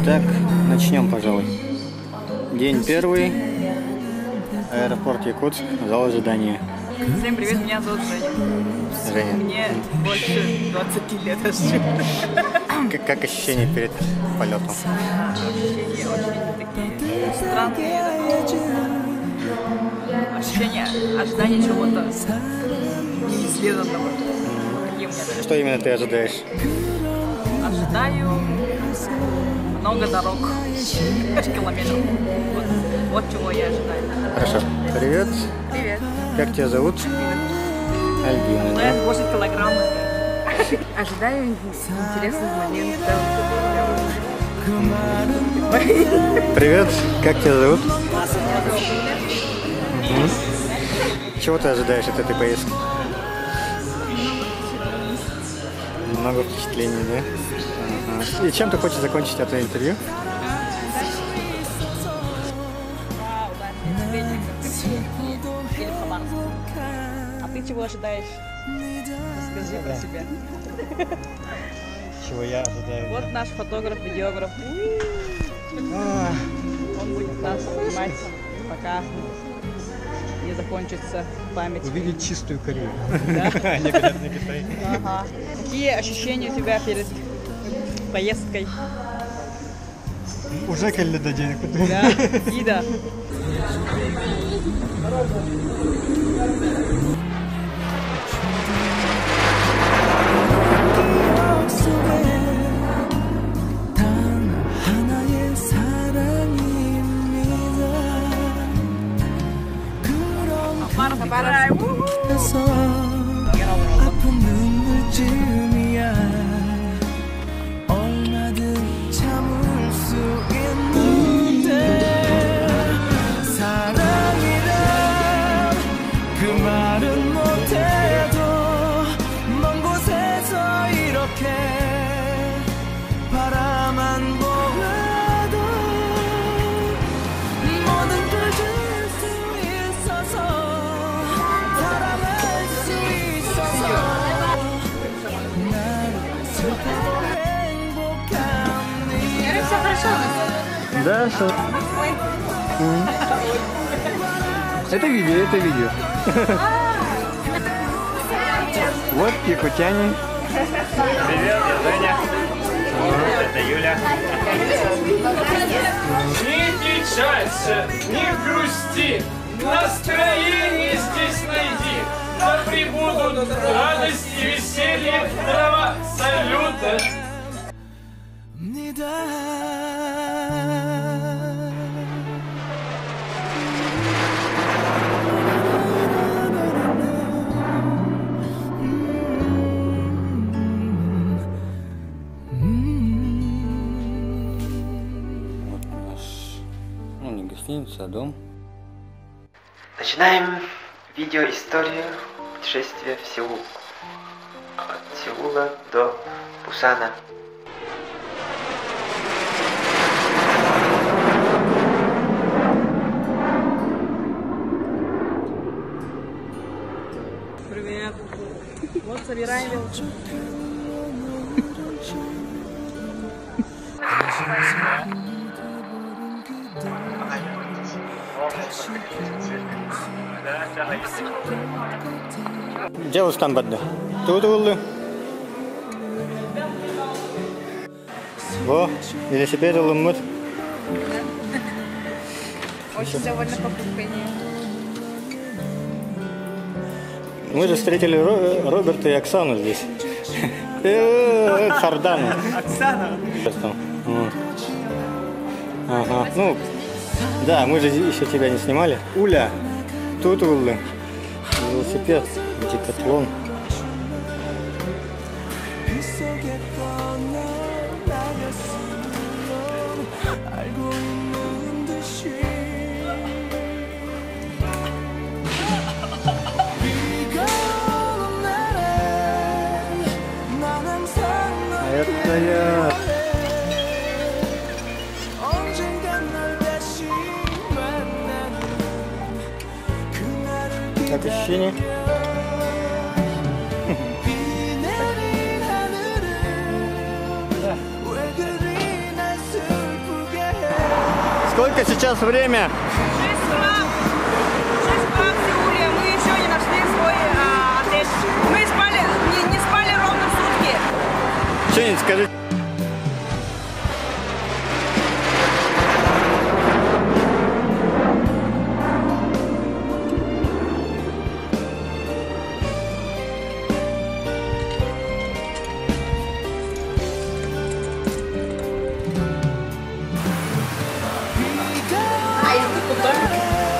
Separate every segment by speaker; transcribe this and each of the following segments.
Speaker 1: Так, начнем, пожалуй. День первый. Аэропорт Якутск. Зал ожидания.
Speaker 2: Всем привет, меня зовут Женя.
Speaker 1: Женя.
Speaker 2: Мне больше 20 лет.
Speaker 1: Как ощущения перед полетом?
Speaker 2: Ощущения очень такие странные. Ощущение ожидания чего-то неизведанного. Какие у меня даже.
Speaker 1: Что именно ты ожидаешь?
Speaker 2: Ожидаю много дорог, километров. Вот чего я ожидаю.
Speaker 1: Хорошо. Привет.
Speaker 2: Привет.
Speaker 1: Как тебя зовут? Альбина. Да?
Speaker 2: 8 килограмм.
Speaker 3: Ожидаю интересных моментов.
Speaker 1: Привет. Как тебя зовут? Чего ты ожидаешь от этой поездки? Много впечатлений, да? Ага. И чем ты хочешь закончить это интервью?
Speaker 2: А ты чего ожидаешь? Расскажи про себя.
Speaker 1: Чего я ожидаю?
Speaker 2: Вот наш фотограф, видеограф. Он будет нас снимать, пока не закончится память.
Speaker 1: Увидеть чистую Корею.
Speaker 2: Да?
Speaker 1: Они говорят на Китай.
Speaker 2: Ага. Какие ощущения у тебя перед поездкой?
Speaker 1: Уже коли до денег.
Speaker 2: Да, и да.
Speaker 1: Да, что? Это видео. Вот якутяне.
Speaker 4: Привет, я Женя. Это Юля.
Speaker 5: Не печалься, не грусти, настроение здесь найди. Да прибудут радость и веселье, дрова салюта.
Speaker 1: Не гостиница, а дом.
Speaker 6: Начинаем видеоисторию путешествия в Сеул. От Сеула до Пусана.
Speaker 2: Привет. Вот собираем велосипед.
Speaker 1: Жалыстан барды. Тут болды. Во, велосипед улыммыт.
Speaker 3: Очень довольна покупкой.
Speaker 1: Мы же встретили Роберта и Оксану здесь. Хардану.
Speaker 4: Оксана.
Speaker 1: Ага, ну, да, мы же еще тебя не снимали. Уля, тут улы. Велосипед, декатлон. Это я. Как ощущение? Сколько сейчас время?
Speaker 3: 6 утра в Сеуле. Мы еще не нашли свой отель. Мы спали, не спали ровно сутки.
Speaker 1: Что-нибудь скажи.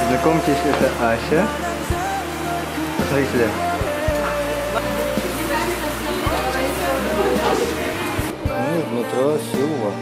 Speaker 1: Знакомьтесь, это Ася. Посмотри сюда. Ну, в метро Сеула.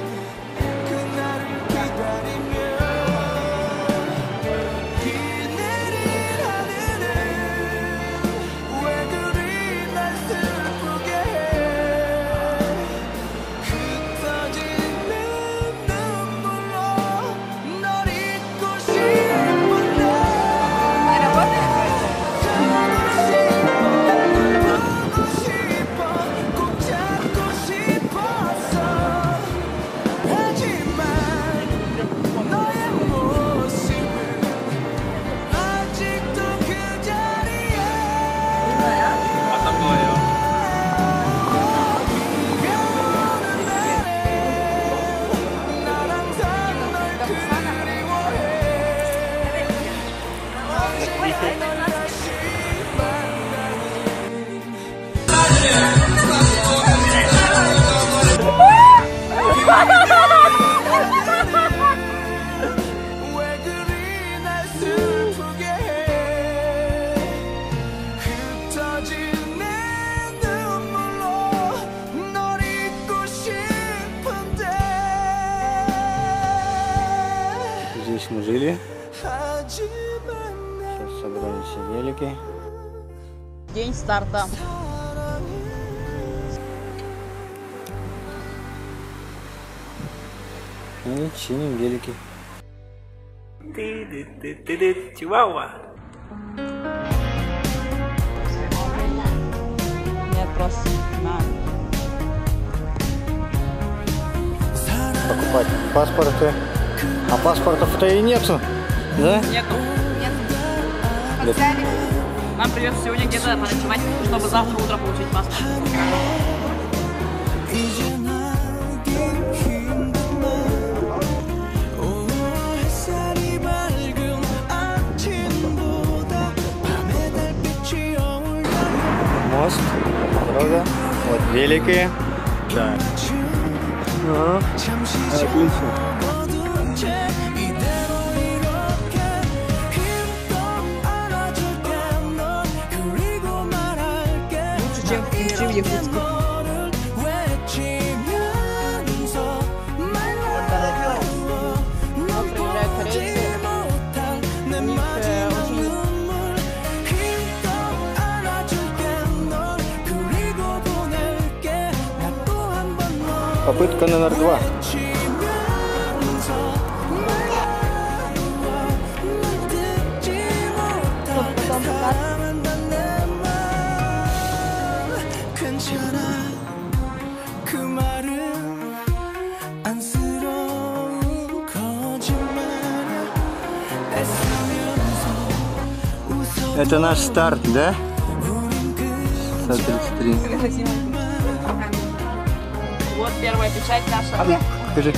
Speaker 1: Здесь мы жили. Сейчас собрали все велики.
Speaker 2: День старта.
Speaker 1: И чиним велики.
Speaker 4: Чивауа.
Speaker 2: Нет, просто
Speaker 1: Покупать паспорты. А паспортов-то и нету, да?
Speaker 2: нету.
Speaker 1: Нет.
Speaker 2: Нам придется сегодня где-то поночевать, чтобы завтра утром получить паспорт.
Speaker 1: Мост, дорога, вот велики. Да. Ага. Отлично.
Speaker 2: Лучше, чем в Якутске. Вот приезжают корейцы. У них очень...
Speaker 1: Попытка номер 2. Это наш старт, да? 133.
Speaker 2: Вот первая печать наша.
Speaker 1: Покажи.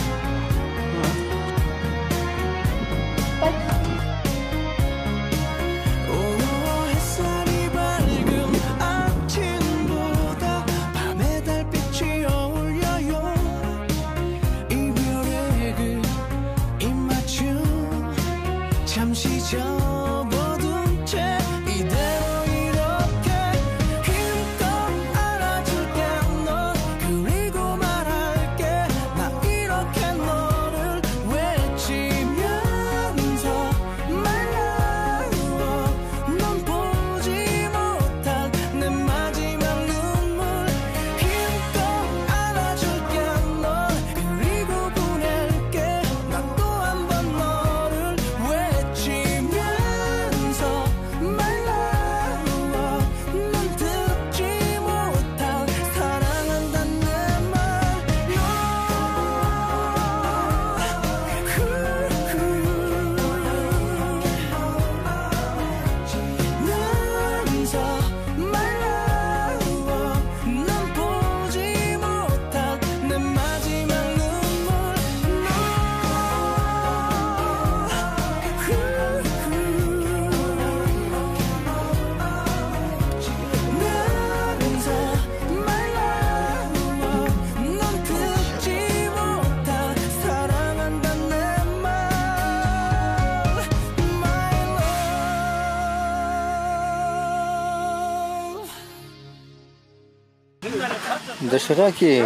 Speaker 1: Дошираки.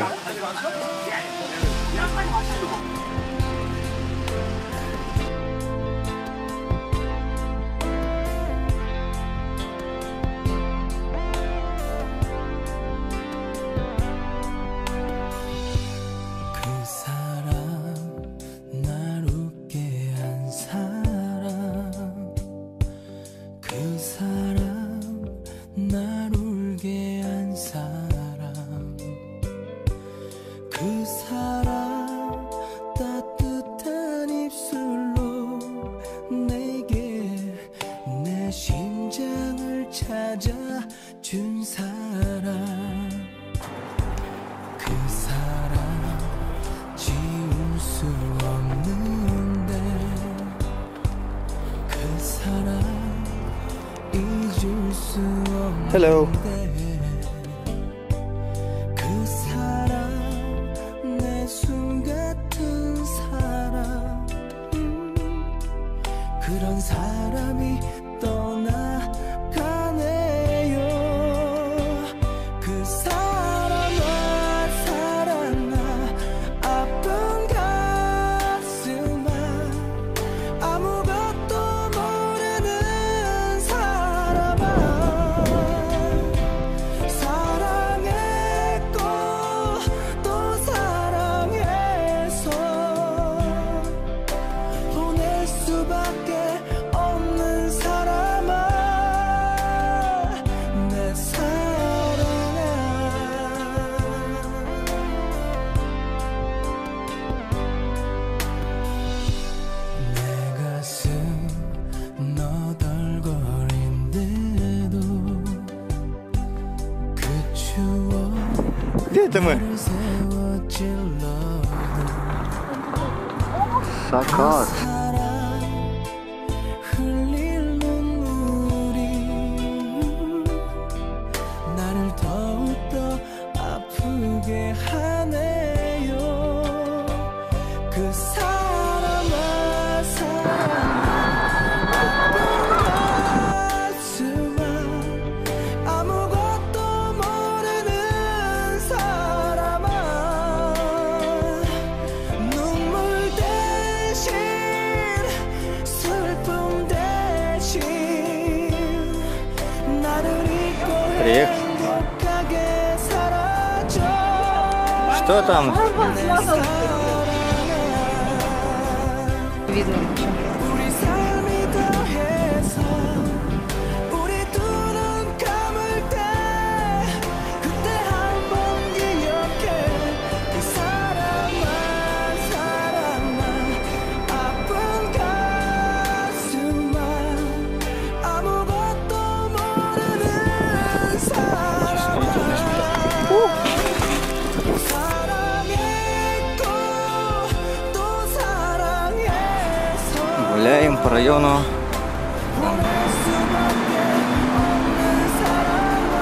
Speaker 7: 찾아준 사람 그 사람 지울 수 없는데 그 사람 잊을 수 없는데
Speaker 1: Hello.
Speaker 7: 그 사람 내 숨 같은 사람 그런 사람이 떠나가네요. 그 사람아 사랑아 아픈 가슴아 아무것도 모르는 사람아 사랑했고 또 사랑해서 보낼 수밖에 없는 사람아 내 사랑아 내 가슴 너덜거린데도 그 추억
Speaker 1: Где это мы?
Speaker 7: 세워질러도
Speaker 1: Закат.
Speaker 7: 흘릴 눈물이 나를 더욱더 아프게 하네요. 그 사람아 사랑아 가슴아 아무것도 모르는 사람아 눈물 대신 슬픔 대신 나를 잊고 행복하게 살아줘.
Speaker 1: Что там?
Speaker 2: Видно.
Speaker 7: 우리 삶이 더해서 우리 두 눈 감을 때 그때 한 번 기억해 그 사람아 사랑아 아픈 가슴아 아무것도 모르는 사람아 사랑했고 또 사랑해서
Speaker 1: Гуляем по району.
Speaker 7: 보낼 수밖에 없는 사람아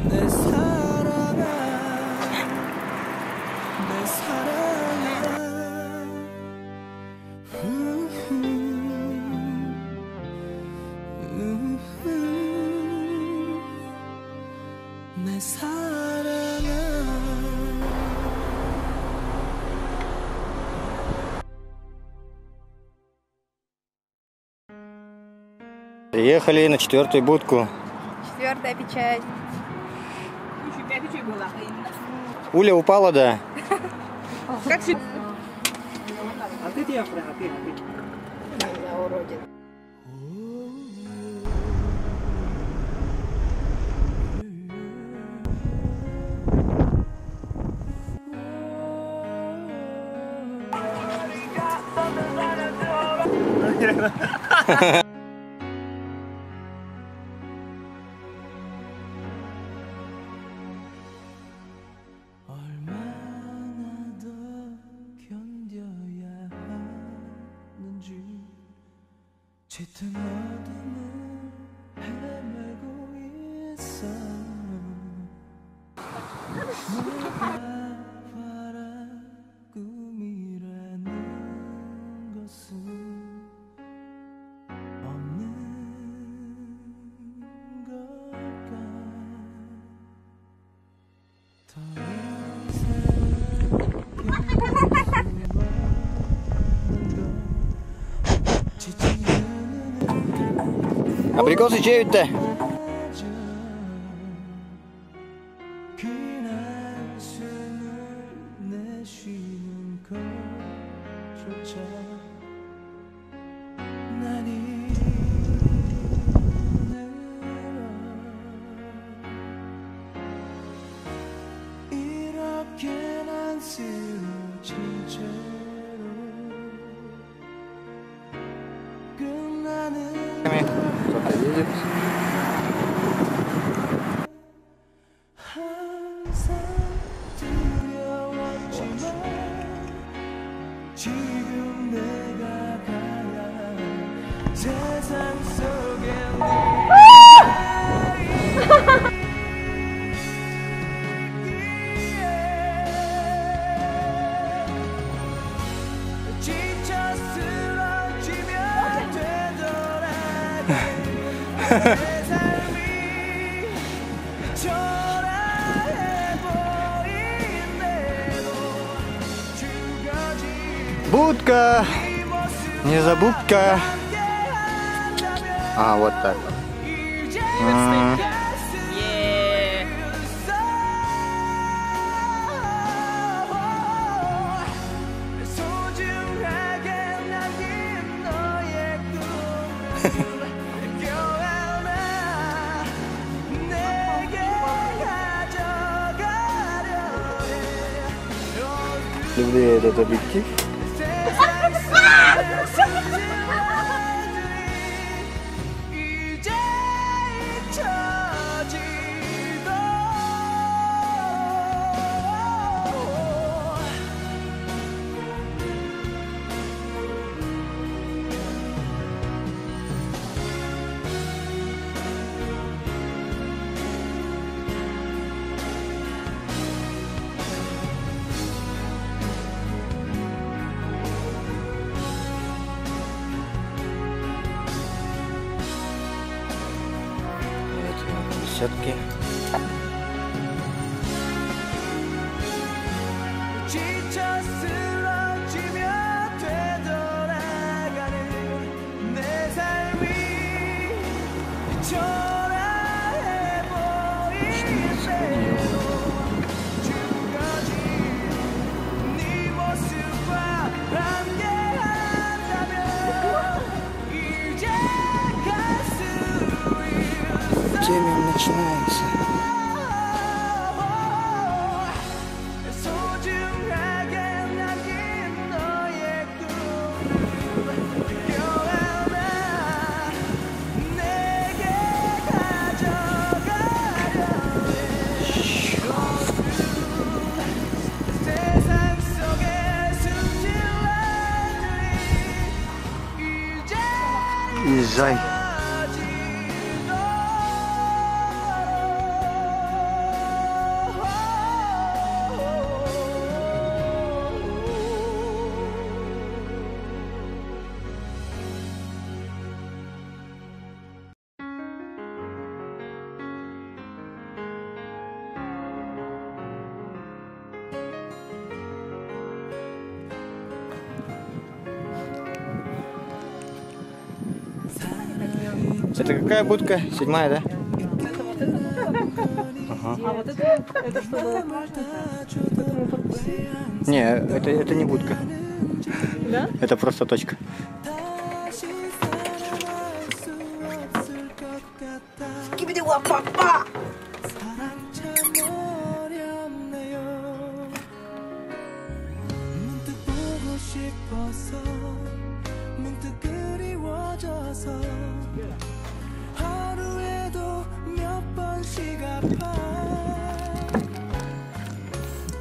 Speaker 7: 내 사랑아 내 사랑아 내 사랑아
Speaker 1: Приехали на 4-ю будку.
Speaker 3: 4-я печать.
Speaker 1: Уля упала, да?
Speaker 3: Как всегда.
Speaker 7: 얼마나 더 견뎌야 하는지 짙은 어둠을 헤매고 있어 내가 바란 꿈이라는 것은 없는
Speaker 1: 아브рикосы чеют-то?
Speaker 7: 그날 숨을 내쉬는 것조차 난 이렇게 난 쓰러진 채로 끝나는
Speaker 1: Кто-то едет.
Speaker 7: 항상 두려웠지만 지금 내가 가야 할 세상 속에 지쳐 쓰러지면 되더라도 내 삶이 초라해 보이네도 죽어진
Speaker 1: Будка!
Speaker 7: 이 모습
Speaker 1: Незабудка! А, вот так.
Speaker 7: 이제
Speaker 2: Е.
Speaker 7: 소중하게 남긴 너의 꿈을 껴안아 내게 가져가려 해
Speaker 1: Люблю я этот объектив.
Speaker 7: 세상 속에 숨진 아이들이 이제 잊혀지도
Speaker 1: Десятки.
Speaker 7: 지쳐 쓰러지며 되돌아가는 내 삶이 초라해 보이네도 죽어진 네 모습과 함께한다면 이제 갈 수 있어
Speaker 1: Время начинается.
Speaker 7: 소중하게 남긴 너의 꿈을 껴안아 내게 가져가려 해 세상 속에 숨질 아이들이 이제
Speaker 1: Езжай. Это какая будка? 7-я, да? Ага. Не, это не будка.
Speaker 2: Да?
Speaker 1: Это просто точка.
Speaker 7: 사랑 참 어렵네요 문득 보고 싶어서 문득 그리워져서 하루에도 몇 번씩 아파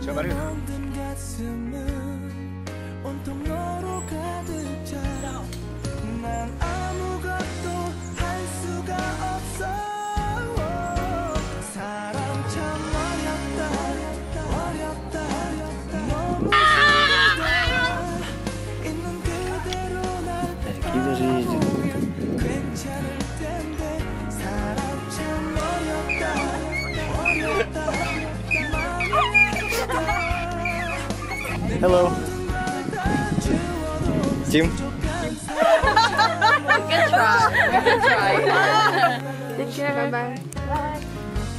Speaker 7: 멍든 가슴은 온통 너로 가득 차 난 아무것도 할 수가 없어 사랑 참 어렵다 너무 힘들다 있는 그대로 날
Speaker 1: Такие даже ездят.
Speaker 7: 괜찮을 텐데 사랑 참 어렵다 마음이 아프다
Speaker 1: Hello. Тим.
Speaker 2: Good try.
Speaker 8: Take care. Bye bye.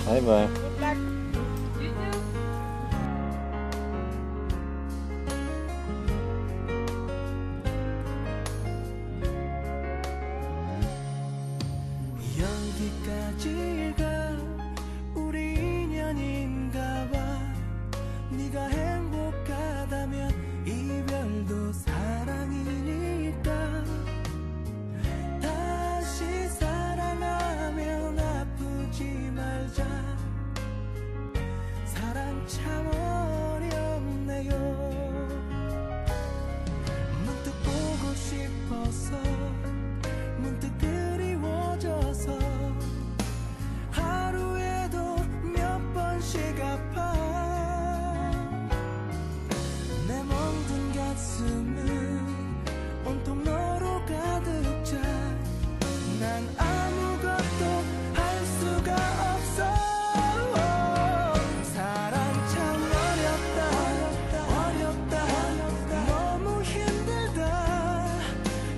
Speaker 1: Bye-bye.
Speaker 7: 여기까지가 우리 인연인가 봐. 네가 행복하다면 이별도 사랑이니까. 다시 사랑하면 아프지 말자. 사랑 참 어렵네요. 문득 보고 싶어서 문득 그리워져서 하루에도 몇 번씩 아파. 내 멍든 가슴은 온통 너로 가득 차. 난 아무것도 할 수가 없어. 사랑 참 어렵다 너무 힘들다.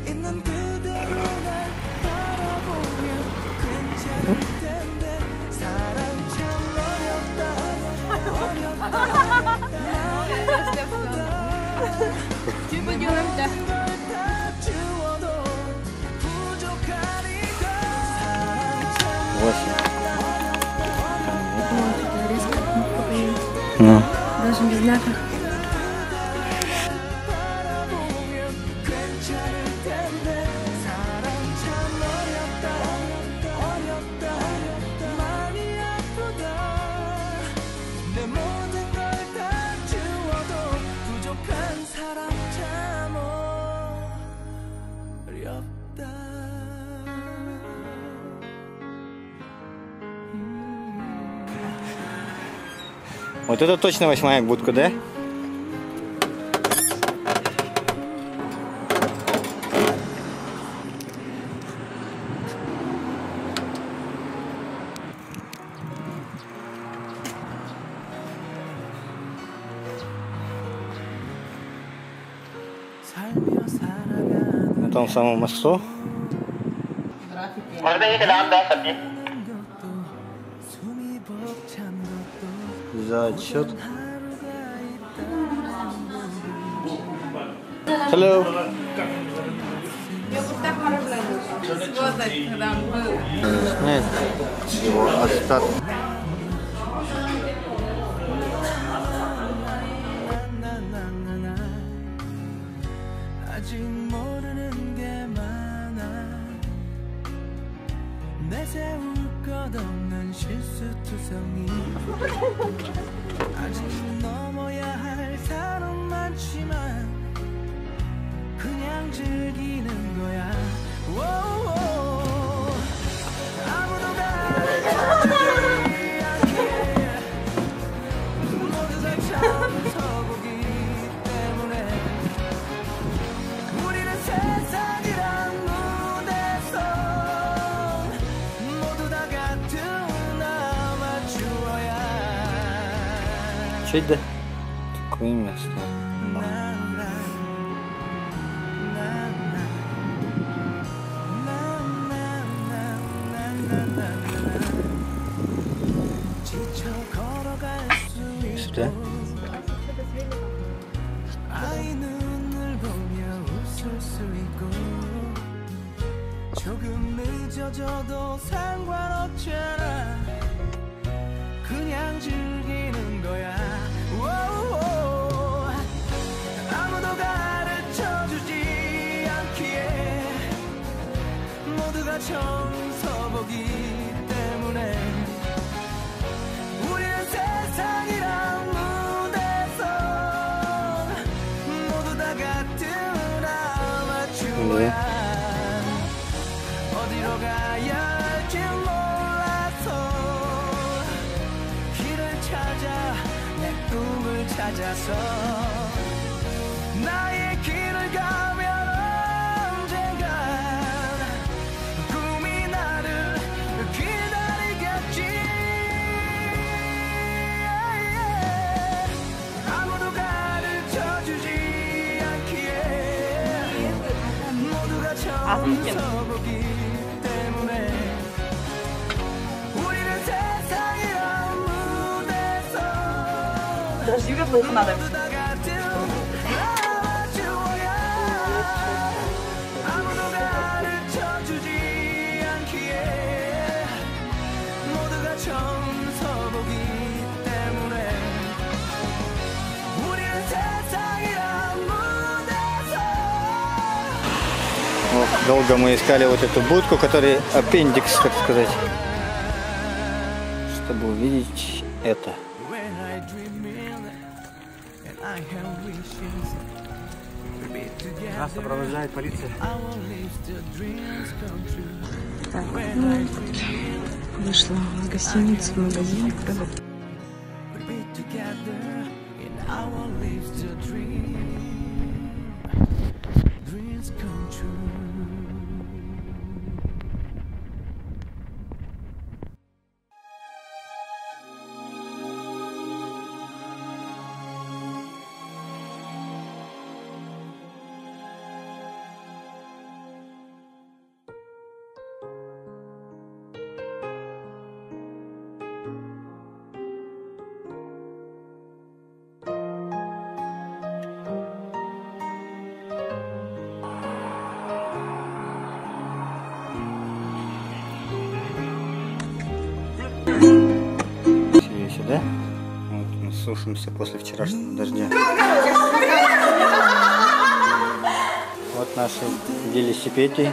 Speaker 7: 있는 그대로 날 바라보면 괜찮을 텐데. 사랑 참 어렵다 다 주워도 부족하니까.
Speaker 1: Ну.
Speaker 8: Даже без знаков.
Speaker 7: 바라보면 괜찮을 텐데. 사랑 참 어렵다 많이 아프다. 내 모든 걸 다 주워도 부족한 사람 참 어렵다.
Speaker 1: Вот это точно 8-я будка, да?
Speaker 7: 살며 살아가는
Speaker 1: На том самом мосту.
Speaker 7: 것도 숨이 벅찬 것도
Speaker 1: За отчет.
Speaker 7: 하루가
Speaker 1: Hello. Нет, его остаток.
Speaker 7: 나나나나 아직 모르는 게 많아. 내세울 것 없는 실수투성이. 아직 넘어야 할 산은 많지만 그냥 즐기는 거야. 오오. 아무도 가르쳐주지 않기에 모두 다 참서보기 때문에 우리는 세상이란 무대에서 모두 다 같은 아마추어야.
Speaker 1: Что это? Какое место?
Speaker 7: 지쳐 걸어갈 수
Speaker 1: Сюда.
Speaker 7: 있고 아이 눈을 보며 웃을 수 있고 조금 늦어져도 상관없잖아. 그냥 즐기는 거야. 오오. 아무도 가르쳐주지 않기에 모두가 청서보기 때문에 우리는 세상이란 무대에서 모두 다 같은 아마추어야. 어디로 가야 할지 몰라서 길을 찾아 내 꿈을 찾아서 나의 길을 가면 언젠간 꿈이 나를 기다리겠지. 아무도 가르쳐주지 않기에 모두가 처음 서보기 때문에
Speaker 3: Подожди, как плохо надо.
Speaker 1: Вот, долго мы искали вот эту будку, который аппендикс, так сказать, чтобы увидеть это. Нас сопровождает полиция.
Speaker 8: Так, ну, вышла из гостиницы в магазин.
Speaker 1: Сюда. Вот мы сушимся после вчерашнего дождя. Вот наши велосипеды.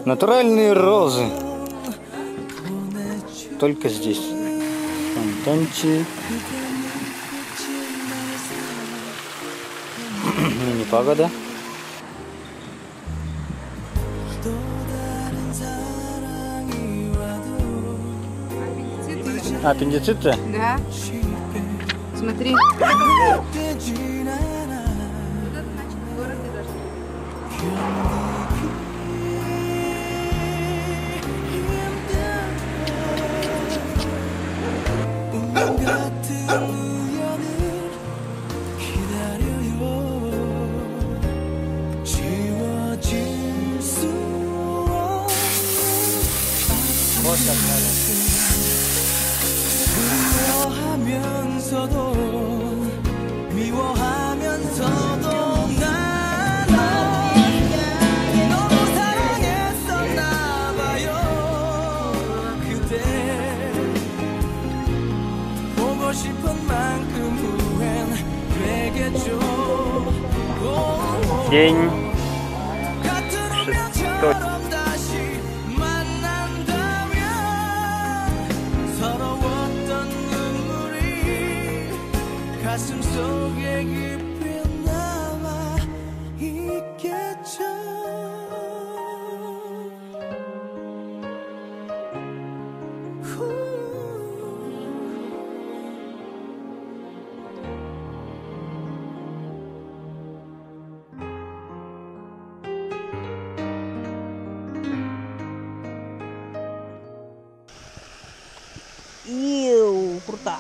Speaker 1: Натуральные розы. Только здесь. Фонтанчик. Мини-пагода. Аппендициты?
Speaker 8: Да. Смотри.
Speaker 1: Вот как надо.
Speaker 7: 미워하면서도 난 너무 사랑했었나봐요. 그대 보고 싶은 만큼 후회는 되겠죠.
Speaker 1: День
Speaker 7: 같은 운명처럼 다시 만난다면 서러웠던 눈물이 가슴 속에 깊이 남아 있겠죠.
Speaker 3: Иу, круто.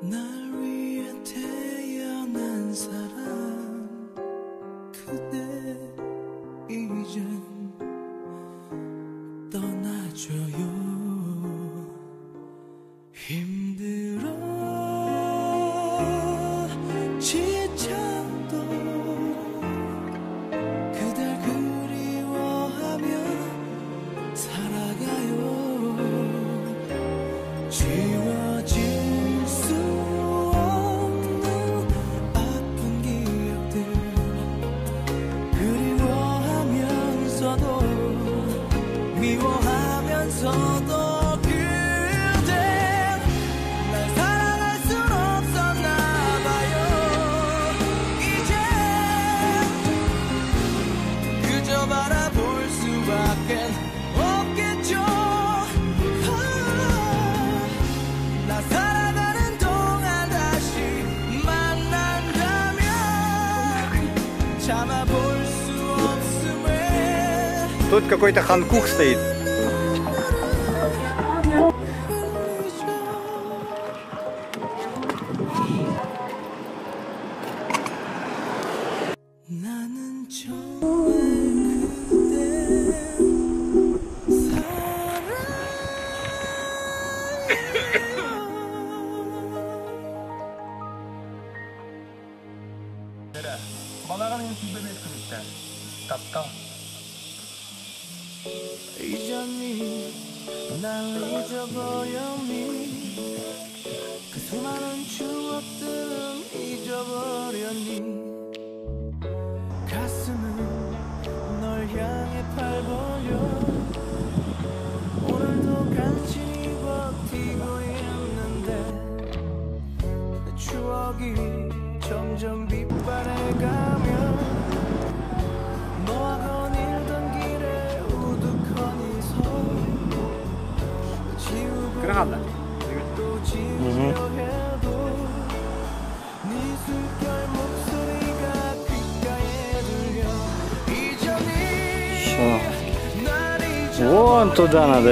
Speaker 7: 날 위해 태어난 사람 그대 이젠 떠나줘요. 힘들어 지쳐도 그댈 그리워하며 살아가요. 지워질 수 없는 아픈 기억들 그리워
Speaker 1: тут какой-то Ханкук стоит.
Speaker 7: 나는 정말 그대 잊었니 날 잊어버렸니 그 수많은 추억들은 잊어버렸니 가슴은 널 향해 팔 벌려 오늘도 간신히 버티고 있는데 추억이 점점 빛바래가며 너와 거닐던 길에 우두커니 서 지우고 또 지우려 해도 네 숨결 목소리가 귓가에 들려 잊었니 날 잊어
Speaker 1: Вон туда надо.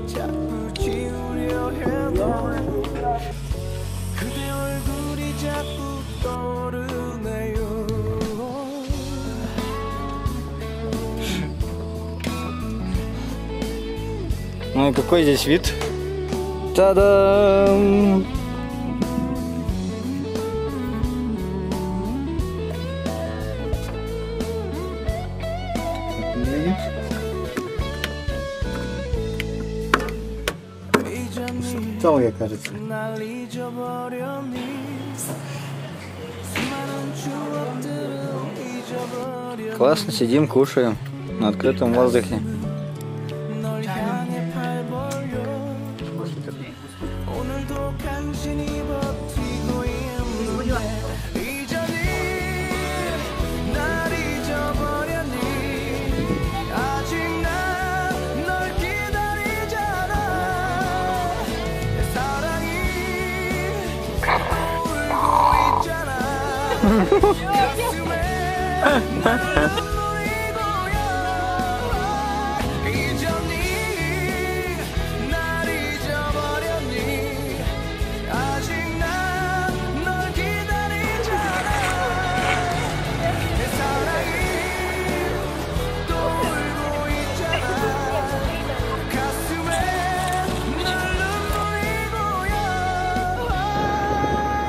Speaker 7: 자꾸 지우려 해도 그대 얼굴이 자꾸 떠오르네요.
Speaker 1: Ну и какой здесь вид? Та-дам! Целая, кажется.
Speaker 7: 날 잊어버렸니 수많은 추억들은 잊어버렸니
Speaker 1: Классно, сидим, кушаем на открытом воздухе.
Speaker 7: 널 향해 팔 벌려 오늘도 간신히 버티고 있는데 잊었니 날 잊어버렸니 아직 난 널 기다리잖아 내 사랑이 울고 있잖아 가슴에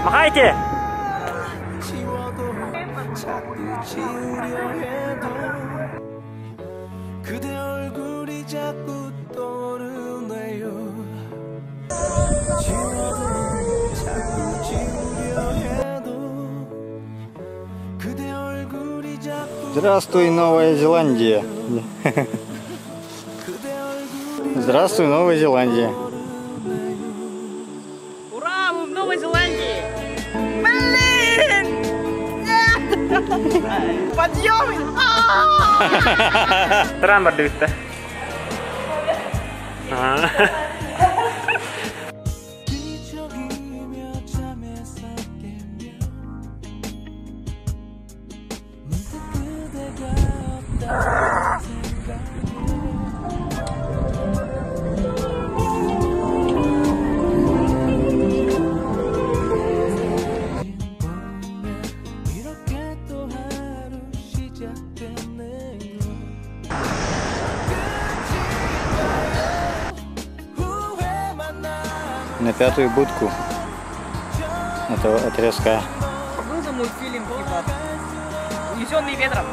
Speaker 5: Махайте!
Speaker 7: 지워도 자꾸 지우려 해도 그대 얼굴이 자꾸 떠오르네요. 지워도 자꾸 지우려 해도 그대 얼굴이 자꾸
Speaker 1: Здравствуй, Новая Зеландия.
Speaker 7: 그대 얼굴이
Speaker 1: Здравствуй, Новая Зеландия.
Speaker 2: Ура, мы в Новой Зеландии!
Speaker 3: Блин! Нет! Подъем!
Speaker 5: Трамбар дивиться.
Speaker 7: 뒤척이며 잠에서 깨면 문득 그대가 없다는 생각에 이렇게 또 하루 시작됐네요. 후회만 나
Speaker 1: На пятую будку. Это отрезка.
Speaker 2: Был же мультфильм типа «Унесенный ветром».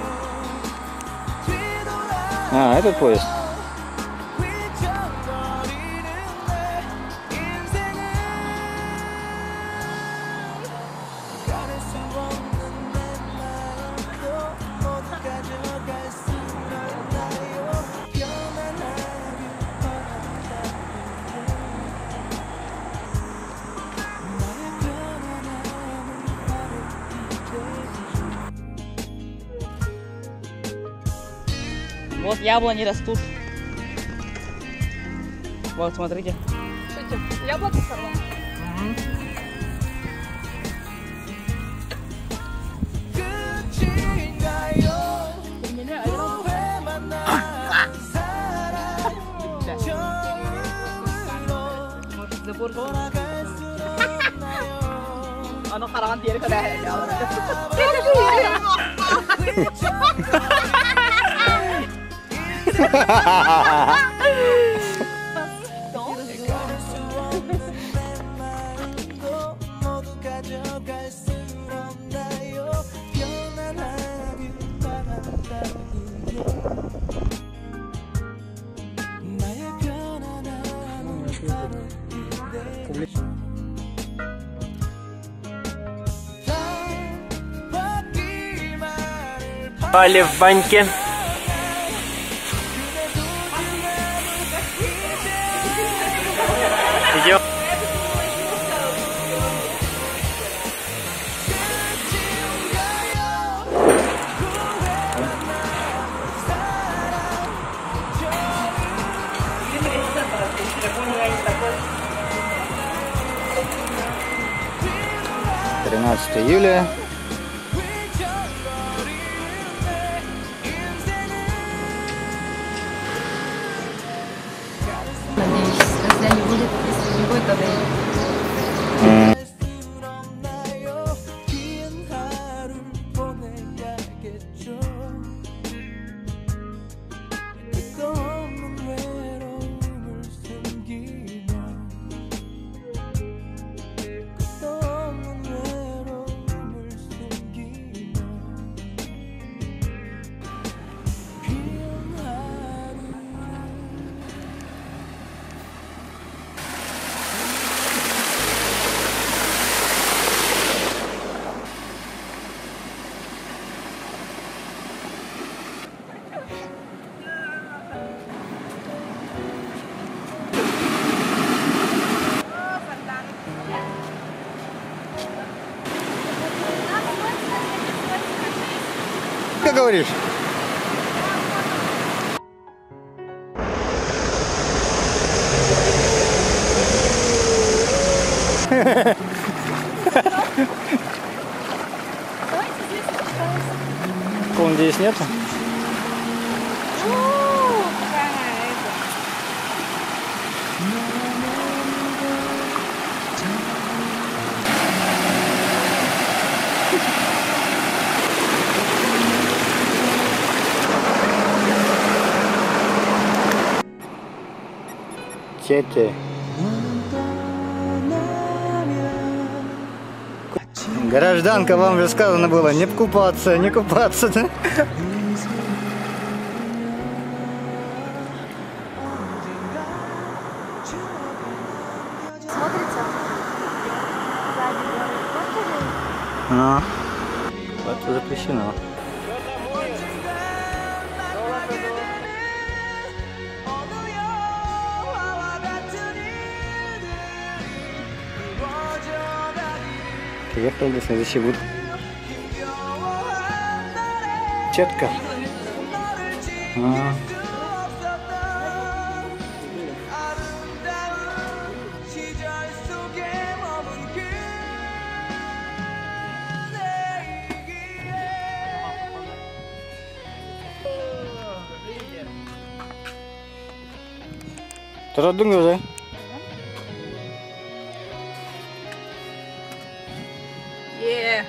Speaker 1: А, этот поезд.
Speaker 2: Вот яблони растут. Вот, смотрите.
Speaker 3: Яблоко сорвал.
Speaker 2: Ano karangan tiri ka dahil
Speaker 4: Пали в баньке. Идем.
Speaker 1: Июля.
Speaker 8: Надеюсь, дождя не будет, если не будет, тогда
Speaker 1: Как говоришь? Кого здесь нету? Тете. Гражданка, вам же сказано было не купаться, не купаться, да?
Speaker 8: смотрится.
Speaker 1: А, это запрещено. Приехал на следующий год. Четко. Terus saya.
Speaker 2: Yeah.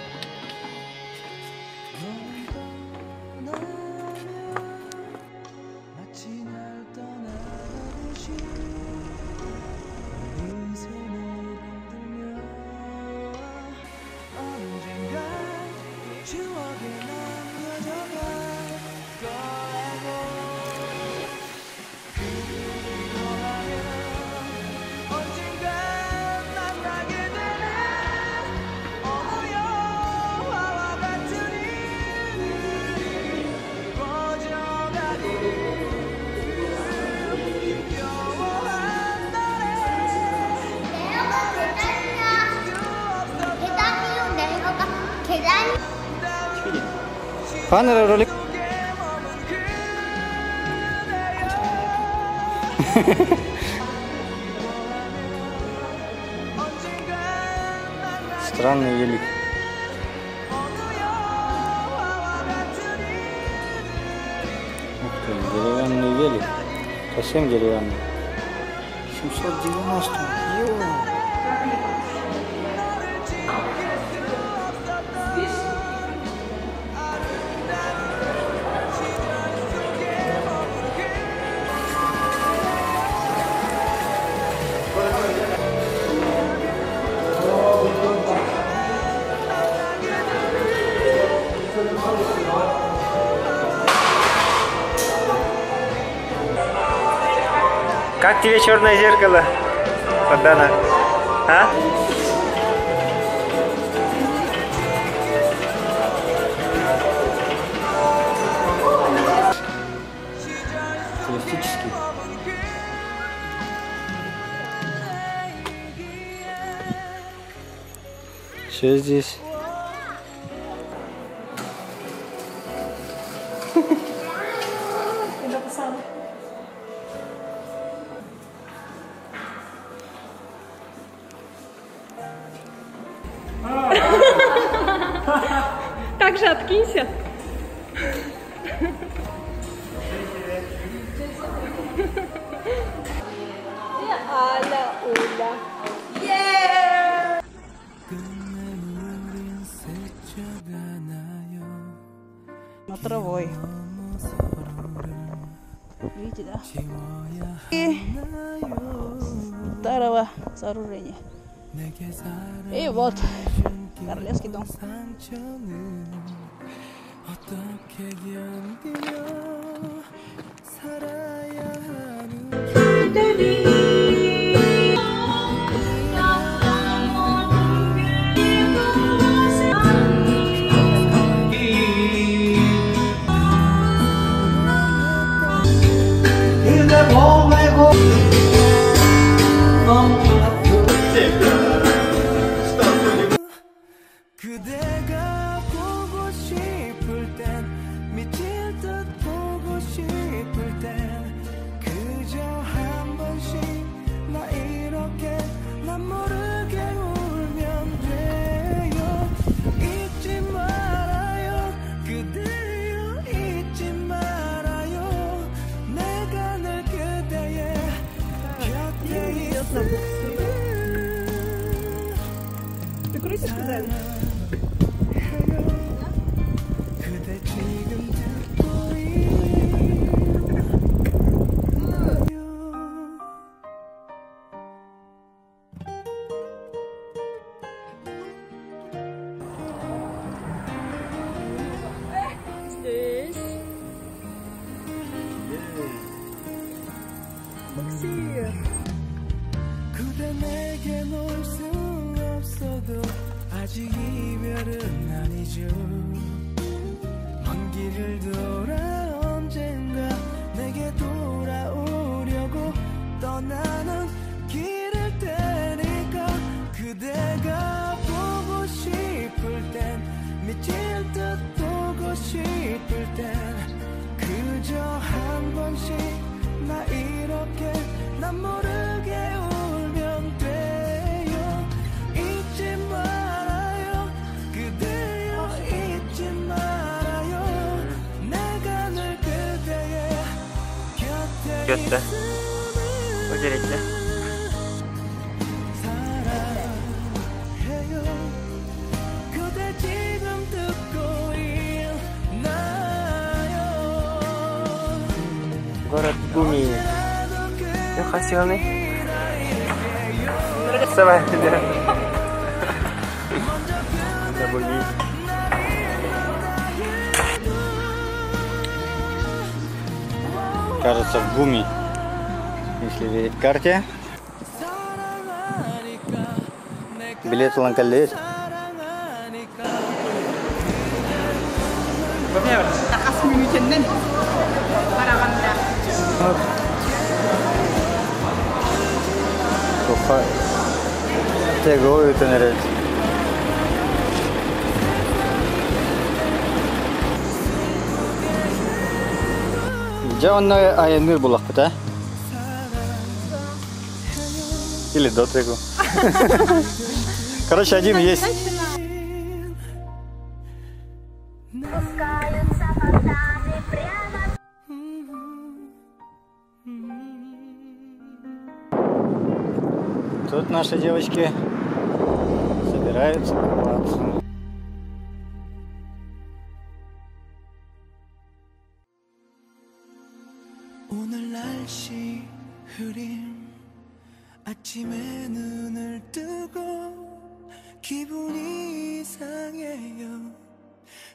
Speaker 1: Panel rolling. Странный велик. Ух ты, деревянный велик. Совсем деревянный. 790. Йо.
Speaker 4: Как тебе черное зеркало, Фадана? А?
Speaker 1: Туристический. Что здесь?
Speaker 8: Так же откинься. Аля, Уля.
Speaker 2: Смотровой. Видите, да? И старого сооружения. И вот королевский дом.
Speaker 7: 그대가 보고 싶을 땐 미칠 듯 보고 싶을 땐 그저 한 번씩 나 이렇게 난 모르게 울면 돼요. 잊지 말아요 그대여 잊지 말아요 내가 늘 그대의 곁에 있어. 그대 지금 듣고 그대 내겐 올 수 없어도 아직 이별은 아니죠. 먼 길을 돌아 언젠가 내게 돌아오려고 떠나는 길일 테니까 그대가 보고 싶을 땐 미칠 듯 보고 싶을 땐 그저 한 번씩 나 이렇게 난 모르게 울면 돼요. 잊지 말아요 그대여 잊지 말아요 내가 늘 그대의 곁에
Speaker 4: 귀엽다. 어디랬지?
Speaker 7: 사랑해요. 그대 지금 듣고 있나요?
Speaker 4: Город Гуми. Красивый. Давай, Гуми.
Speaker 1: Кажется, в Гуми. Если верить карте. Билет в Ланкале есть?
Speaker 2: Takas mümkünden. Karaganda.
Speaker 1: Туфа. Tego itu nere. Jauh na ayam nir bulak peta. Или до tego. Короче, один есть. Тут наши девочки собираются купаться.
Speaker 7: 오늘 날씨 흐림 아침에 눈을 뜨고 기분이 이상해요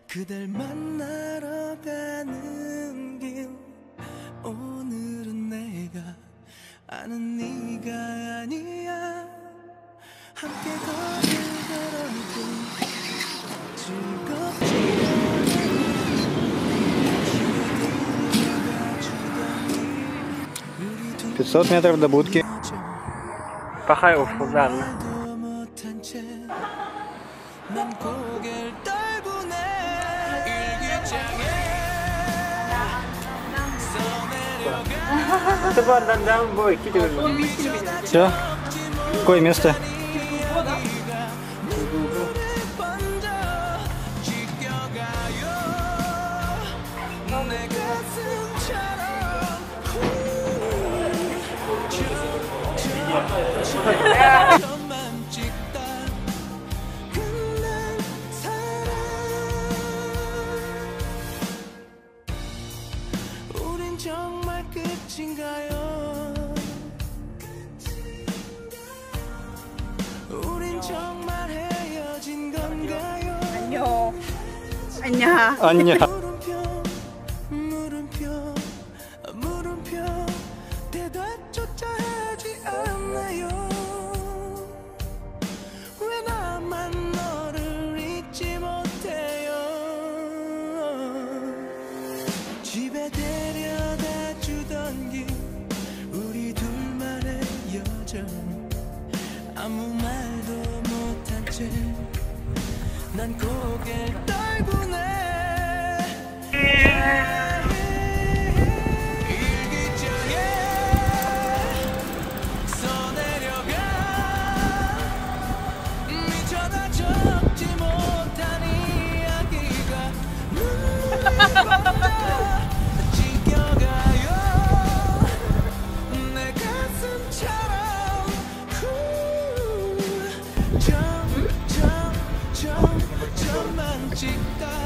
Speaker 7: 그댈 만나러 가는 길 오늘은 내가 아는 네가 아니야 함께 거리를 걸어도 즐겁지 않아
Speaker 1: 500 метров до будки.
Speaker 4: Пахай ударно.
Speaker 1: Все? Какое место?
Speaker 7: 우린 정말 끝인가요? 우린 정말 헤어진 건가요?
Speaker 2: 안녕. 안녕.
Speaker 1: Аня.
Speaker 7: 물음표 물음표 대답조차 하지 않나요? 왜 나만 너를 잊지 못해요? 집에 데려다 주던 길 우리 둘만의 여정 아무 말도 못한 채 난 고개를 떨구네 일기장에 써내려가 미쳐다 적지 못한 이야기가 눈물보다 지겨가요 내 가슴처럼 점만 찍다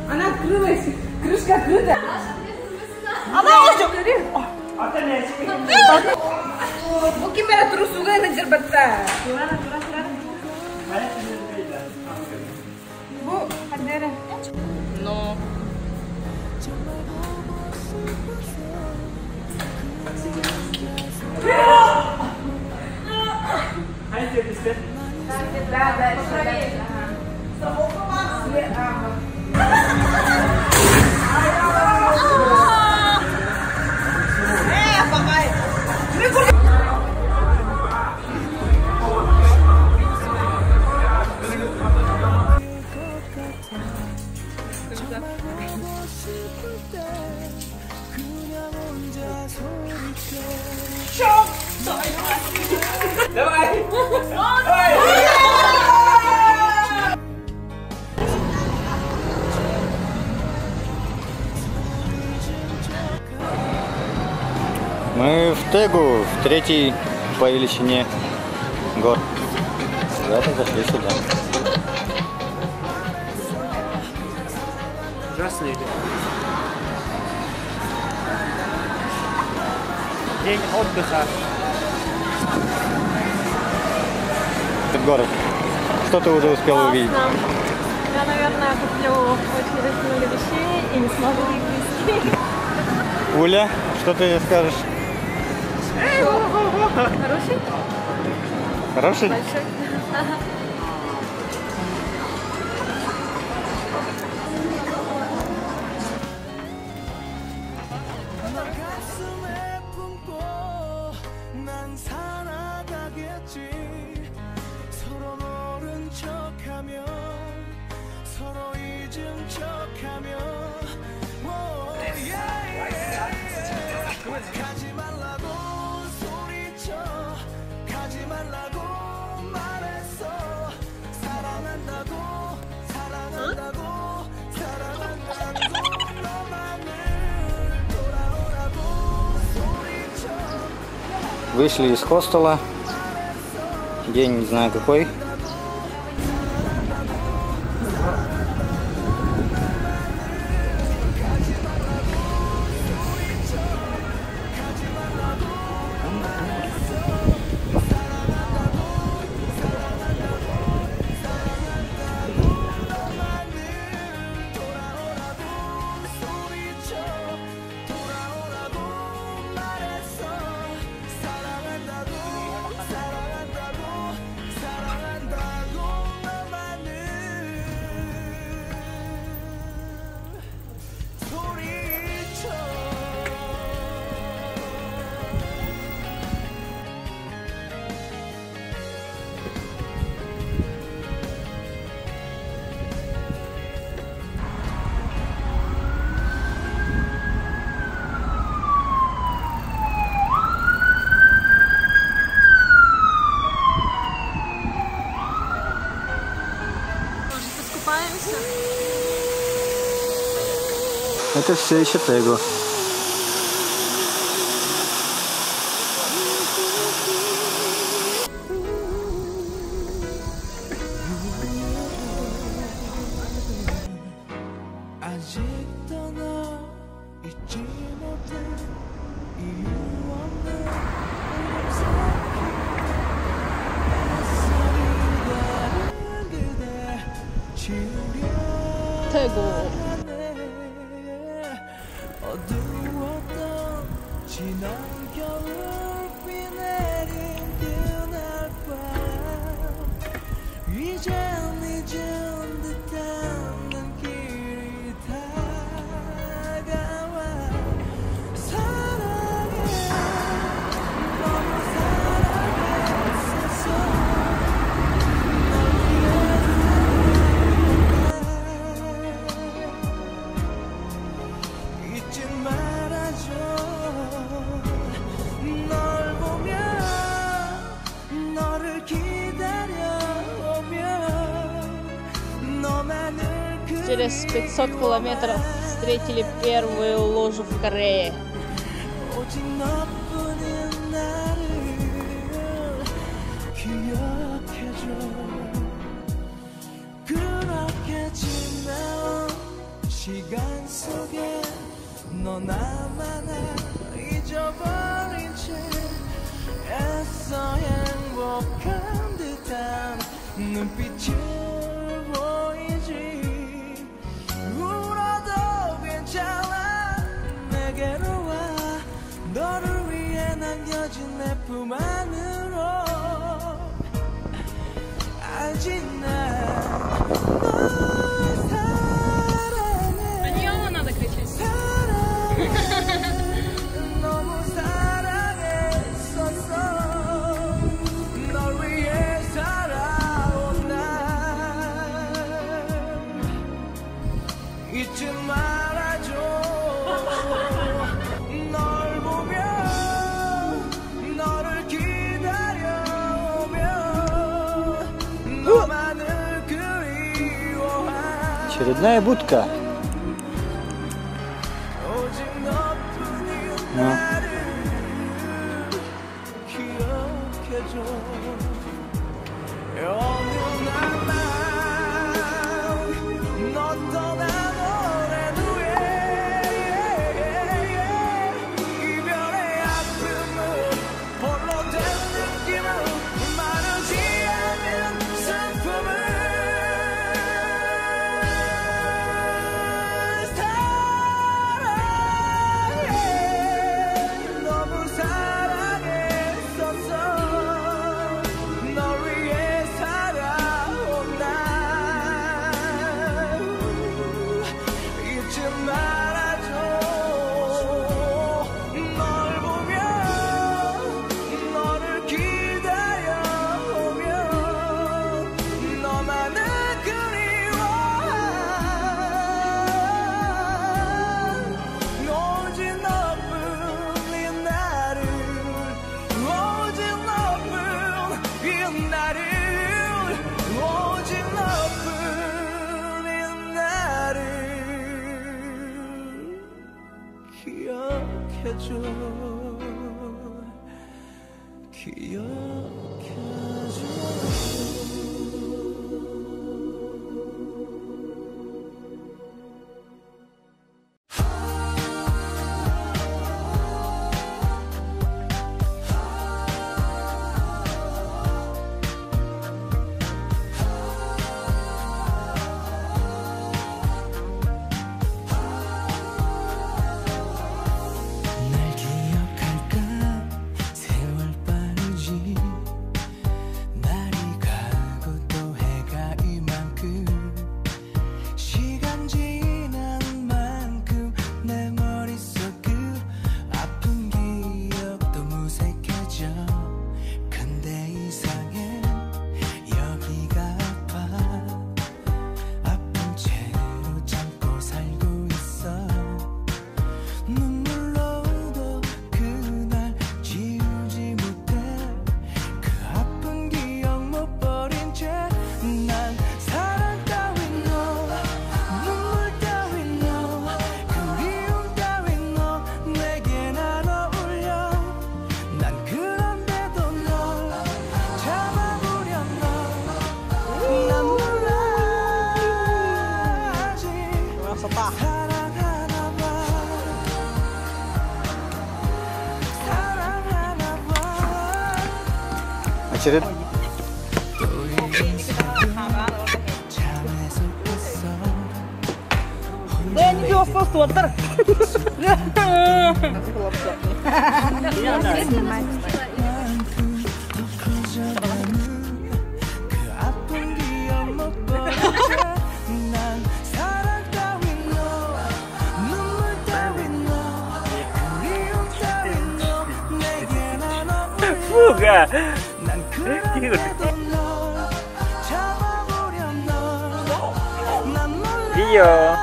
Speaker 3: Она открылась. Крышка открыта. Она уже. Bu kim bana terus juga ngejar bata. Bu, ada.
Speaker 2: No.
Speaker 7: Давай!
Speaker 1: Тегу, третий по величине гор. Куда-то зашли сюда.
Speaker 4: Здравствуйте. День отдыха.
Speaker 1: Этот город. Что ты уже успел увидеть?
Speaker 8: Я, наверное, куплю очень много вещей и не смогу их вести.
Speaker 1: Уля, что ты скажешь?
Speaker 8: Хороший?
Speaker 1: Хороший?
Speaker 8: Большой?
Speaker 7: 가슴에 품고 난 살아가겠지. 서로 모른 척하며 서로 잊은 척하며 가지 말라고 소리쳐 가지 말라고 말했어. 사랑한다고 사랑한다고 사랑한다고 너만을 돌아오라고 소리쳐.
Speaker 1: Вышли из хостела. День не знаю какой. Это все еще Тегу.
Speaker 7: 아직도 너 잊지 못해 이유 없는 햇살이 다른 그대 지우려
Speaker 2: 태고.
Speaker 7: 어두웠던 지난 겨울비 내린 그날 밤 이젠 잊은 듯한 눈길이 다가와. 사랑해 너무 사랑했었어. 널 위해 잊지 말아줘. 널 보며 너를 기다려오며 너만을
Speaker 2: Через 500 километров встретили первую ложу в Корее.
Speaker 7: 오직 너뿐인 나를 기억해줘. 그렇게 지나온 시간 속에 너 나만 잊어버린 채 애써 행복한 듯한 눈빛을 보이지. 울어도 괜찮아 내게로 와. 너를 위해 남겨진 내 품 안으로. 알지 난 널 사랑해. 사랑해. 너무 사랑했었어. 널 위해 살아온 날 잊지 말아줘. 널 보며 너를 기다려오며 너만을 그리워한
Speaker 1: Очередная будка.
Speaker 7: 오직 너뿐인
Speaker 1: Ну.
Speaker 7: 나를 오직 너뿐인 나를 기억해줘
Speaker 1: Очеред.
Speaker 2: Да я не пила фастер.
Speaker 4: Фуга! Iyo.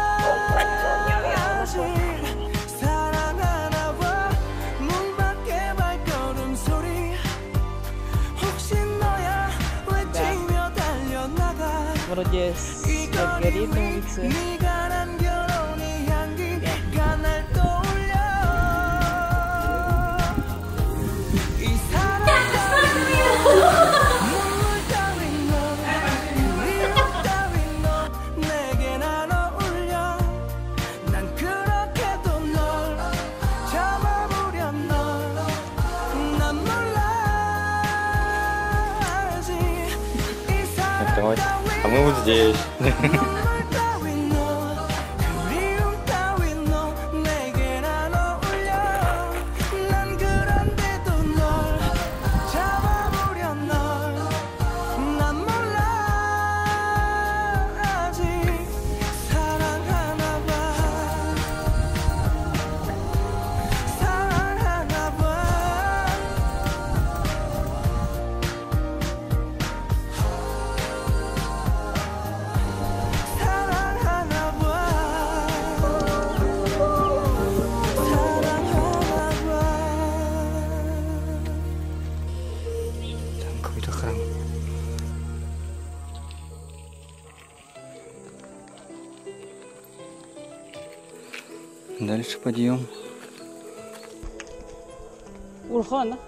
Speaker 2: Вроде свет горит на улице.
Speaker 1: А мы вот здесь. Дальше подъем.
Speaker 2: Урхан.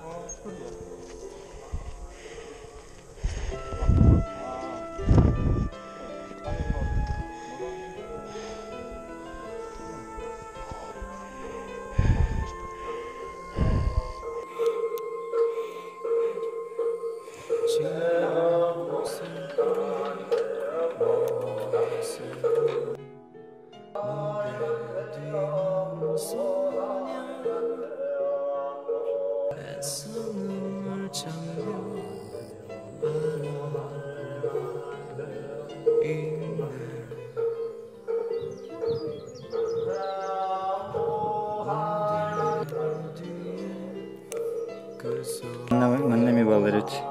Speaker 1: 만남이 봐버렸지.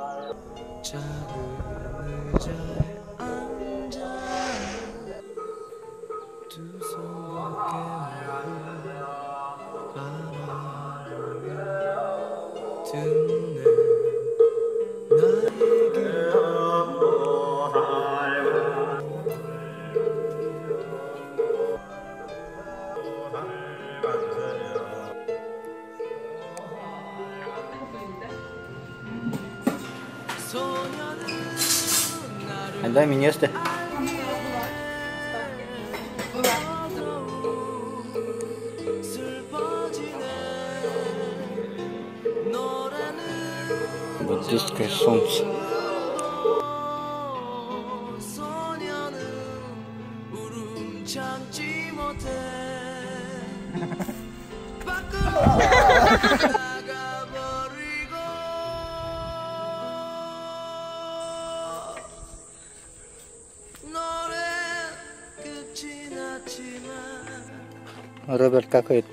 Speaker 7: 나에게
Speaker 1: Дай мне место. Вот здесь, конечно, солнце. Роберт какой-то.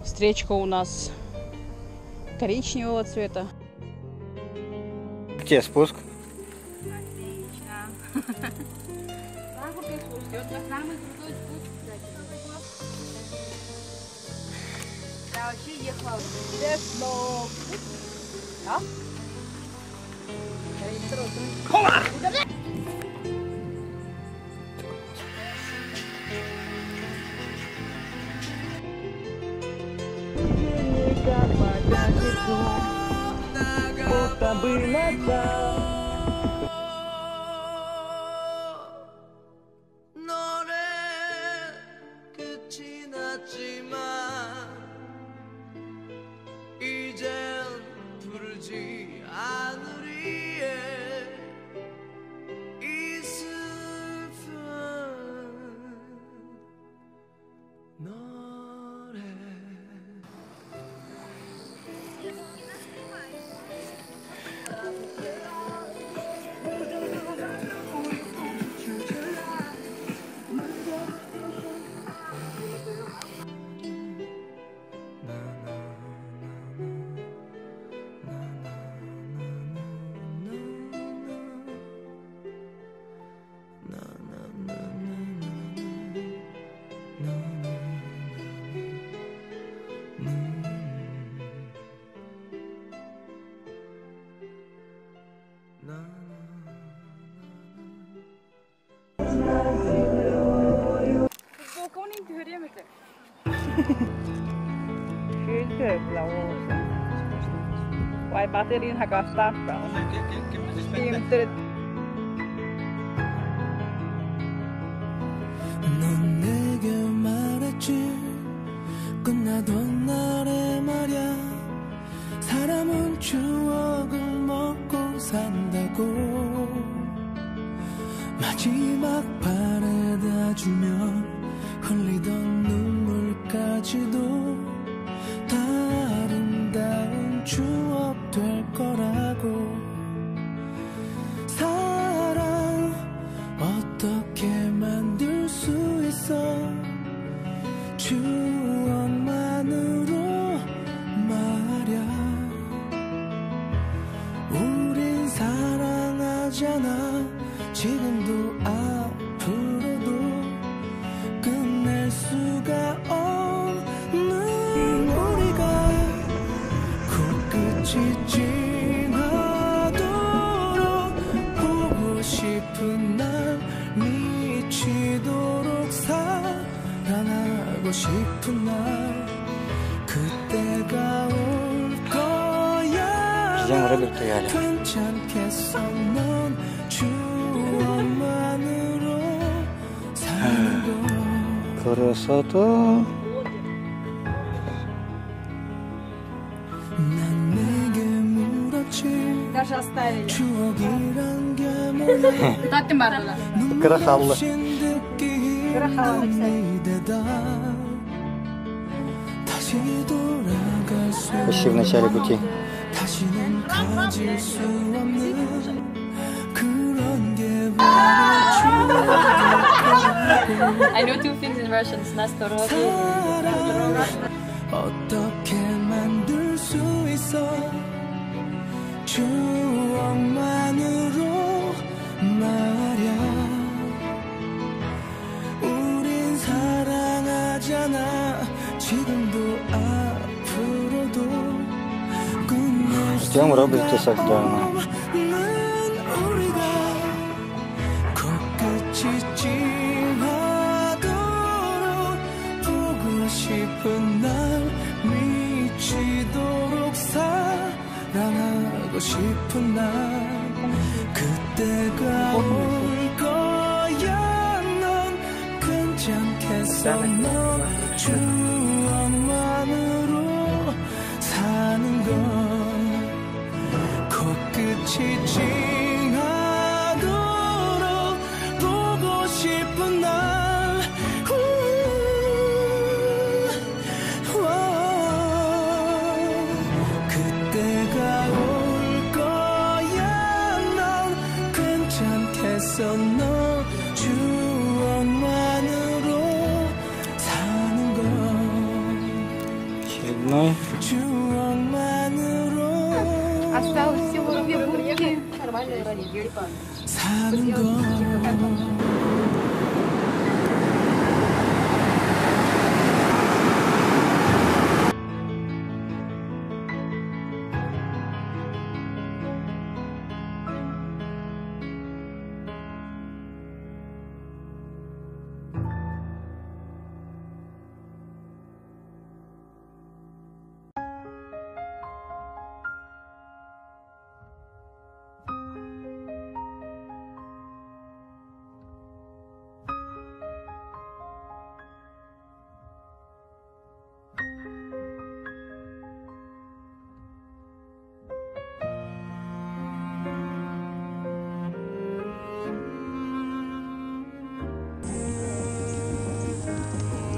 Speaker 2: Встречка у нас коричневого цвета.
Speaker 1: Где спуск?
Speaker 2: Vai batterin hakkaa starttaa.
Speaker 7: 넌 내게 말했지 끝나던 날에 말야 사람은 추억을 먹고 산다고 마지막 바래다 주면 흘리던 눈물까지도 다 아름다운 추억 될 거라고 사랑 어떻게 만들 수 있어 추억만으로 말야 우린 사랑하잖아 지금도 앞으로도 끝낼 수가 없는 우리가 코끝이 진하도록 보고 싶은 날 미치도록 사랑하고 싶은 날 그때가 올 거야 괜찮겠어 넌 추억만으로 사는 거
Speaker 1: Красота.
Speaker 7: 난 내게 물었지 추억이란 게 뭐야
Speaker 1: Крахалла.
Speaker 7: 다시 돌아갈 수
Speaker 1: Почти в начале пути.
Speaker 7: 다시는 가질 수 없는 그런 게 바로
Speaker 8: I know two things in Russian. Nastorovi.
Speaker 7: 어떻게 만들 수 있어 추억만으로 말야 우린 사랑하잖아 지금도 앞으로도
Speaker 1: Ждем Роберта Сагдана.
Speaker 7: 보고 싶은 날 그때가 올 거야. 넌 괜찮겠어. 넌 추억만으로 사는 건 코끝이 찡하도록 보고 싶은 날 그때가 올 거야. 넌 괜찮겠어. 너 추억만으로 사는 건
Speaker 1: очередной.
Speaker 7: 추억만으로
Speaker 8: Осталось всего 2 булки.
Speaker 7: 사는 건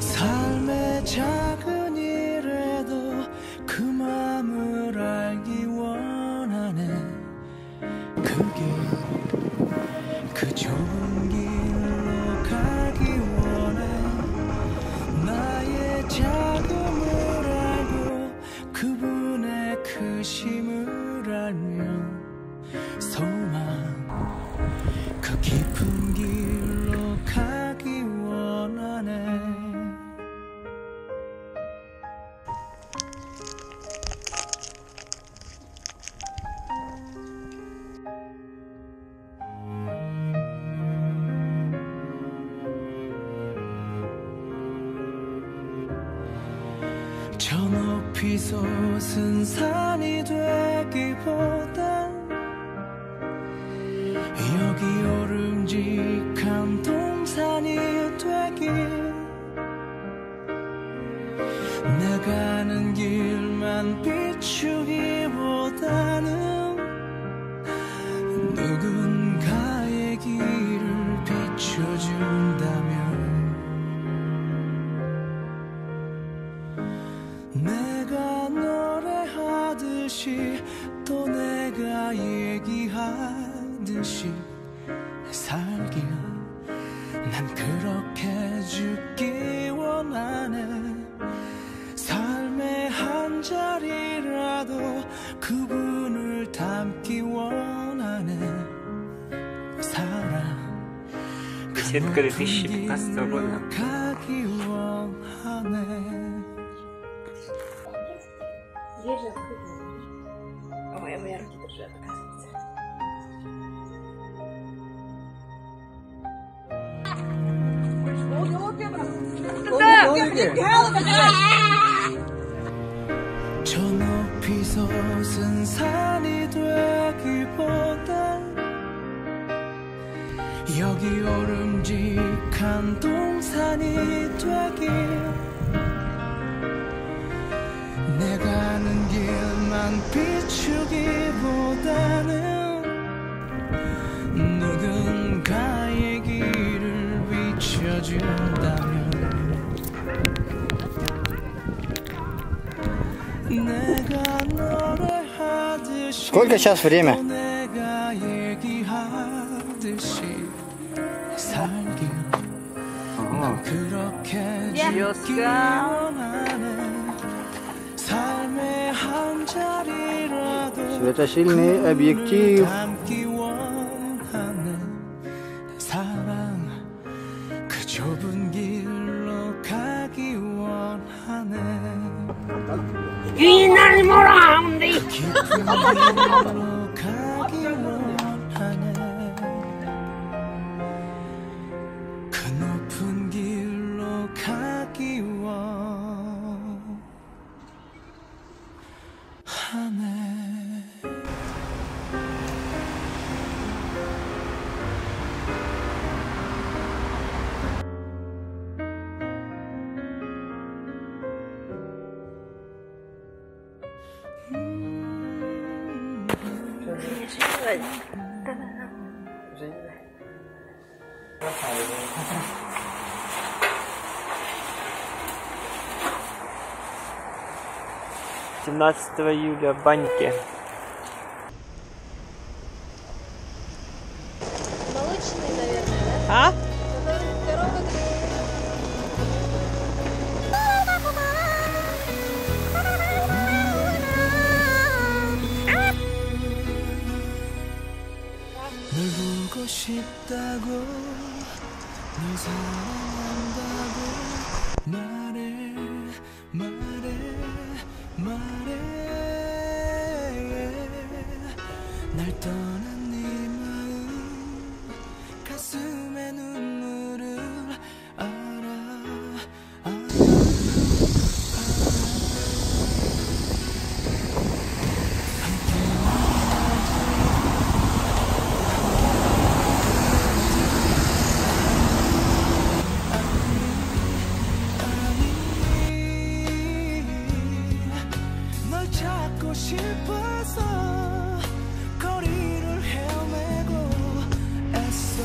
Speaker 7: 삶의 작은 일에도 그 맘을 알기 원하네. 그 좁은 길로 가기 원해. 나의 작음을 알고 그분의 크심을 알면 소망 그 깊은 길로 가기 원하네. 저 높이 솟은 산이 되기보단 여기 오름직한 동산이 되길. 내 가는 길만 비추기보다는 누군가의 길을 비춰준다면 내가 노래하듯이 또 내가 얘기하듯이 살길. 난 그렇게 죽기 원하네. 삶의 한 자리라도 그분을 담기 원하네. 사랑
Speaker 4: Беседка 2015 года.
Speaker 7: 가기 원하네. 저 높이 솟은 산이 되기보단 여기 오름직한 동산이 되길. 내 가는 길만 비추기보다는 누군가의 길을 비춰준다면 내가 노래하듯이
Speaker 1: Сколько сейчас время?
Speaker 7: 내가 얘기하듯이 살길. 난 그렇게 죽기 원하네. 삶의 한 자리라도
Speaker 1: Светосильный объектив.
Speaker 7: 담기 원하네. 사랑 그 좁은 길로 가기 원하네.
Speaker 3: 이날 뭐라 하는데?
Speaker 7: 그 깊은 길로 가기 원하네. 그 높은 길로 가기 원하네.
Speaker 4: июля в баньке.
Speaker 8: Молочный, наверное,
Speaker 2: А?
Speaker 8: да? Корова.
Speaker 7: 널 보고 싶다고 널 사랑한다고 말해 말해 말해 날 떠난 네 마음 가슴에 눈물을 알아 널 찾고 싶어서 거리를 헤매고 애써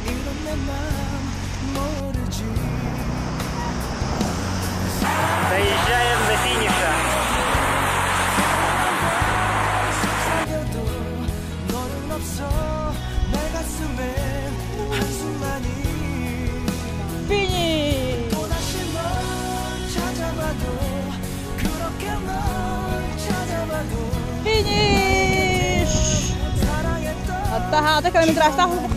Speaker 7: 이런 내 맘 모르지
Speaker 4: Доезжаем до финиша.
Speaker 7: 속삭여도 너는 없어 내 가슴에 한숨만이
Speaker 2: 피니!
Speaker 7: 또다시 널 찾아봐도 그렇게 널 찾아봐도
Speaker 2: Finish!
Speaker 7: 사랑했던
Speaker 2: Ottahan 6 kilometrage starten.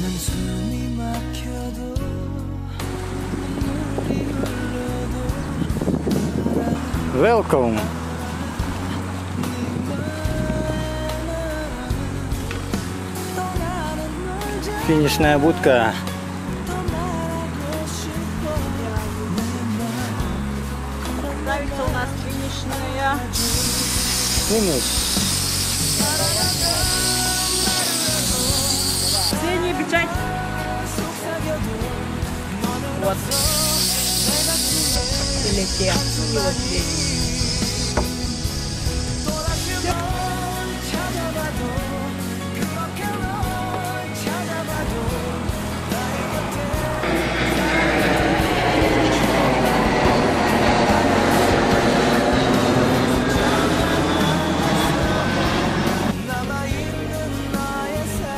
Speaker 7: 난 숨이 막혀도 눈물이 흘러도
Speaker 1: Welcome.
Speaker 7: 떠나는 널 잡고
Speaker 1: Финишная будка.
Speaker 7: 말하고 싶어
Speaker 2: Ставится у нас финишная.
Speaker 1: Финиш.
Speaker 2: Синяя печать. Вот. Прилетел. И вот здесь.
Speaker 7: 찾아봐도 그렇게 널 찾아봐도 나의 곁에 남아있는 나의 삶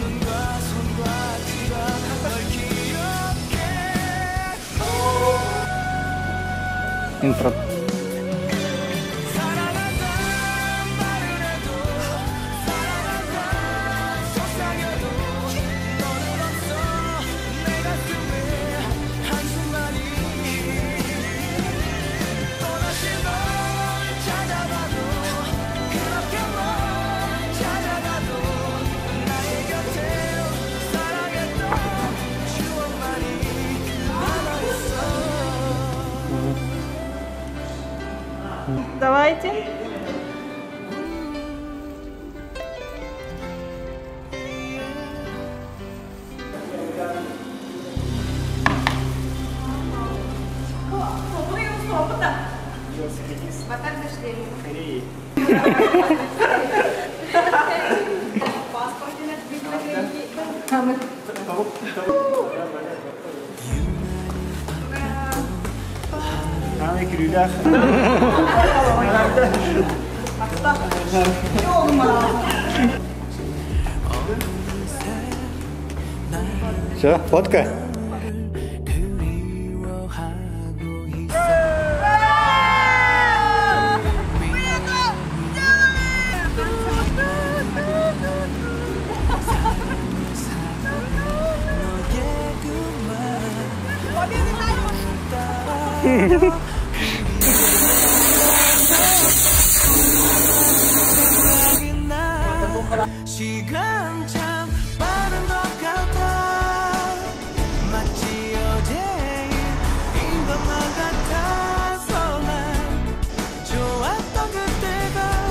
Speaker 7: 눈과 손과 귀가 널 기억해
Speaker 1: Инфра.
Speaker 7: 사랑한다 말을 해도 사랑한다 속삭여도 너는 없어 내 가슴에 한숨만이 또다시 널 찾아봐도 그렇게 널 찾아가도 나의 곁에 사랑했던 추억만이 남아있어
Speaker 2: Давайте.
Speaker 1: Все, фотка?
Speaker 7: 그리워하고 있어 너의 그말 시간 참 빠른 것 같아 마치 어제인 것만 같아서 난 좋았던 그때가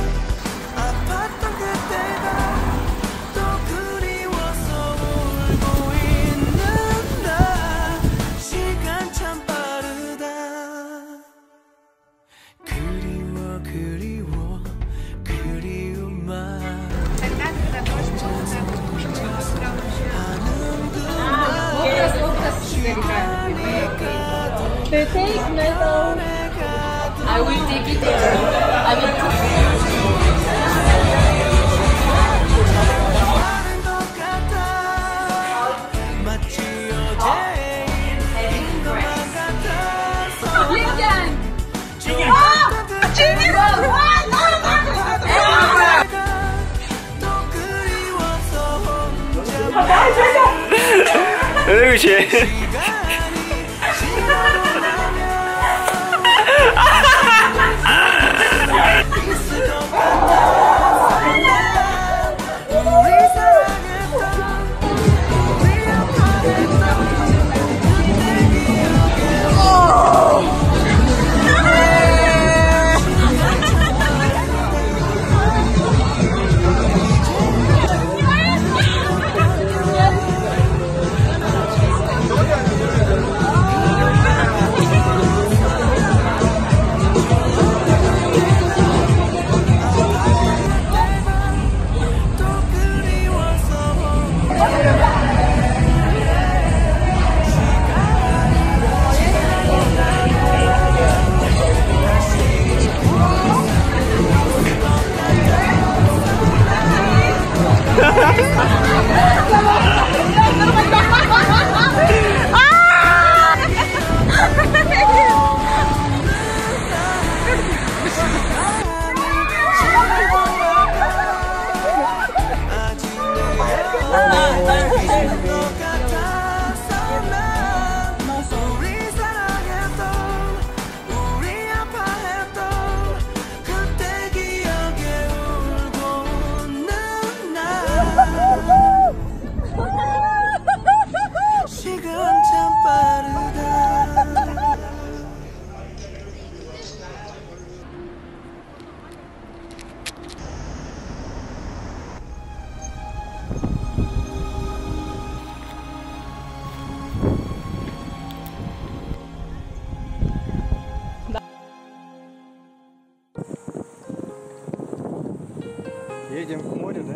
Speaker 1: Едем к морю, да?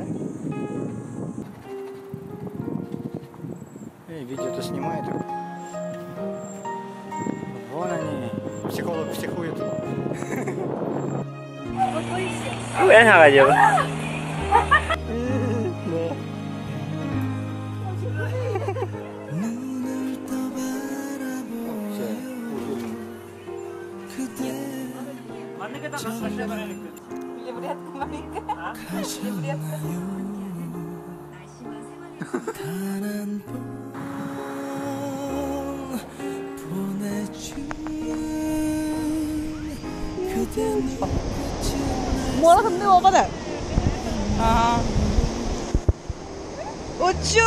Speaker 1: Видео-то снимает. Вон они. Психолог психует.
Speaker 4: Quen hả bà Diệu?
Speaker 2: 뭐라 근데 오빠들. 아. 우쭈.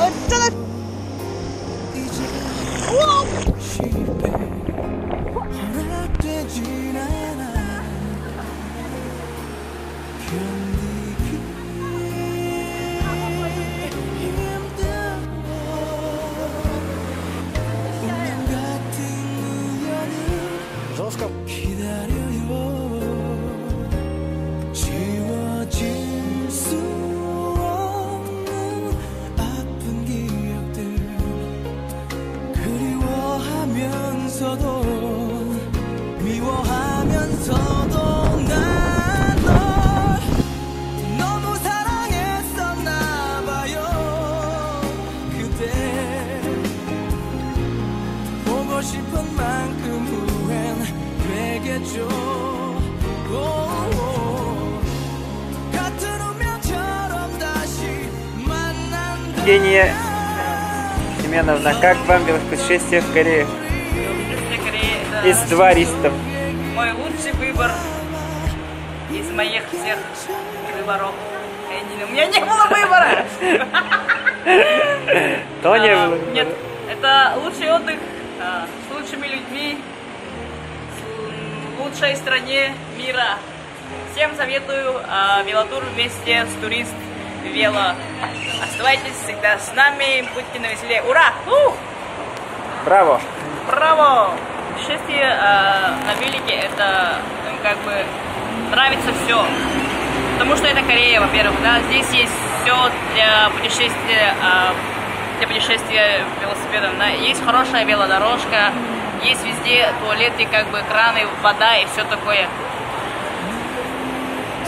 Speaker 2: 어쩌다. 우와.
Speaker 1: Жестко.
Speaker 7: 지워질 수 없는 아픈 기억들 그리워하면서도 미워하면서도 난 널 너무 사랑했었나 봐요. 그대 보고 싶은 만큼 후회는 되겠죠.
Speaker 4: Евгения Семеновна, как вам путешествие в Корею?
Speaker 3: Путешествие в Корее — это
Speaker 4: Из туристов.
Speaker 3: мой лучший выбор из моих всех выборов. У меня не было выбора!
Speaker 4: То не было?
Speaker 3: Нет, это лучший отдых с лучшими людьми, в лучшей стране мира. Всем советую велотур вместе с турист Вело. Оставайтесь всегда с нами, будьте на веселе. Ура!
Speaker 4: Браво!
Speaker 3: Браво! Путешествие на велике — это как бы нравится все. Потому что это Корея, во-первых, да, здесь есть все для путешествия для путешествия велосипедом. Да. Есть хорошая велодорожка, есть везде туалеты, как бы краны, вода и все такое.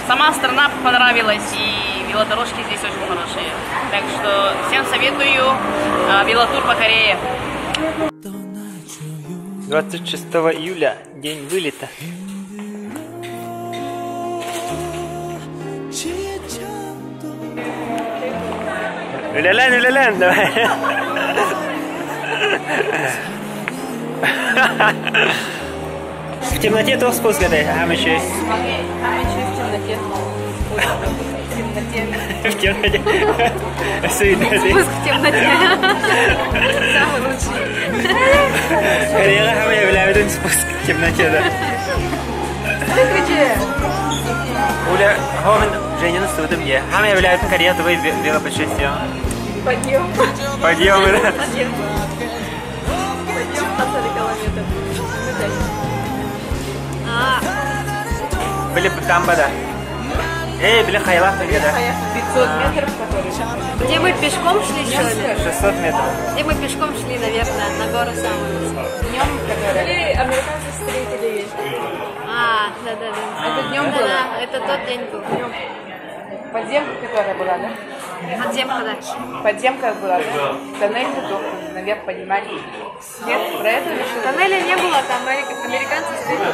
Speaker 3: Сама страна понравилась, и велодорожки здесь очень хорошие. Так что всем советую велотур по Корее.
Speaker 4: 26 июля, день вылета. Люля-лян, давай. В темноте тоже спуск это, Хамичи. В темноте.
Speaker 8: Спуск в темноте. Самый лучший.
Speaker 4: Корея Хамичи является спуск в темноте, да. Уля, Хомин, Женя, на студом я. Хамичи является Корея твой велопутешествие.
Speaker 8: Подъем.
Speaker 4: Подъем, да?
Speaker 8: Подъем. Подъем 140 километров.
Speaker 4: Были бы там, да. Были хайлах тогда.
Speaker 2: 500 метров, которые...
Speaker 8: Где мы пешком шли, что ли?
Speaker 4: 600 метров.
Speaker 8: Где мы пешком шли, наверное, на гору самую.
Speaker 2: Днем, который...
Speaker 8: Или американцы встретили. Да.
Speaker 2: Это днем было?
Speaker 8: Да, это тот день был.
Speaker 2: Подземка, которая была, да?
Speaker 8: Подземка, да.
Speaker 2: Подземка была, да? Тоннель только наверх поднимали. Нет, про это или что?
Speaker 8: Тоннеля не было, там американцы встретили.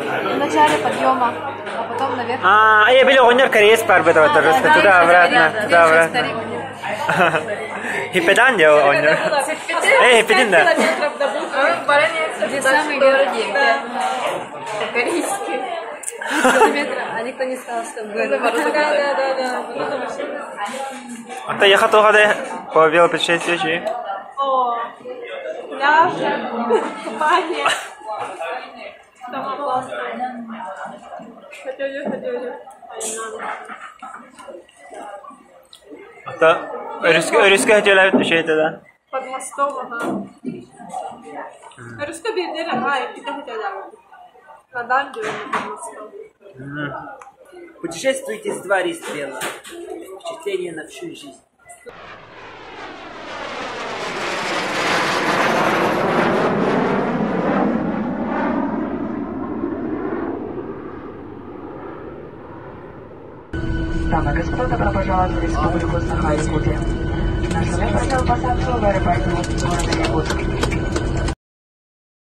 Speaker 8: В начале подъема, а потом наверх.
Speaker 4: Я были онер корейс парбета торжество туда-обратно. Туда-обратно. И педан делал онер. Педин, да.
Speaker 8: Где самый городе?
Speaker 2: Корейский.
Speaker 8: Километра, а никто не сказал, что мы. Да.
Speaker 4: А ты ехал туда по велопутешествию?
Speaker 8: Пляжи, купание. Там классно. Хотели.
Speaker 4: Это русская хотела это, да?
Speaker 8: Под мостом, ага. Русская бедная, ага, и kita хотела. На Данду под мостом.
Speaker 9: Путешествуйте с два ристрела. Впечатление на всю жизнь.
Speaker 10: Дамы и господа, добро пожаловать в Республику Саха-Якутия. Наш самолет хотел посадку в аэропорту города Якутск.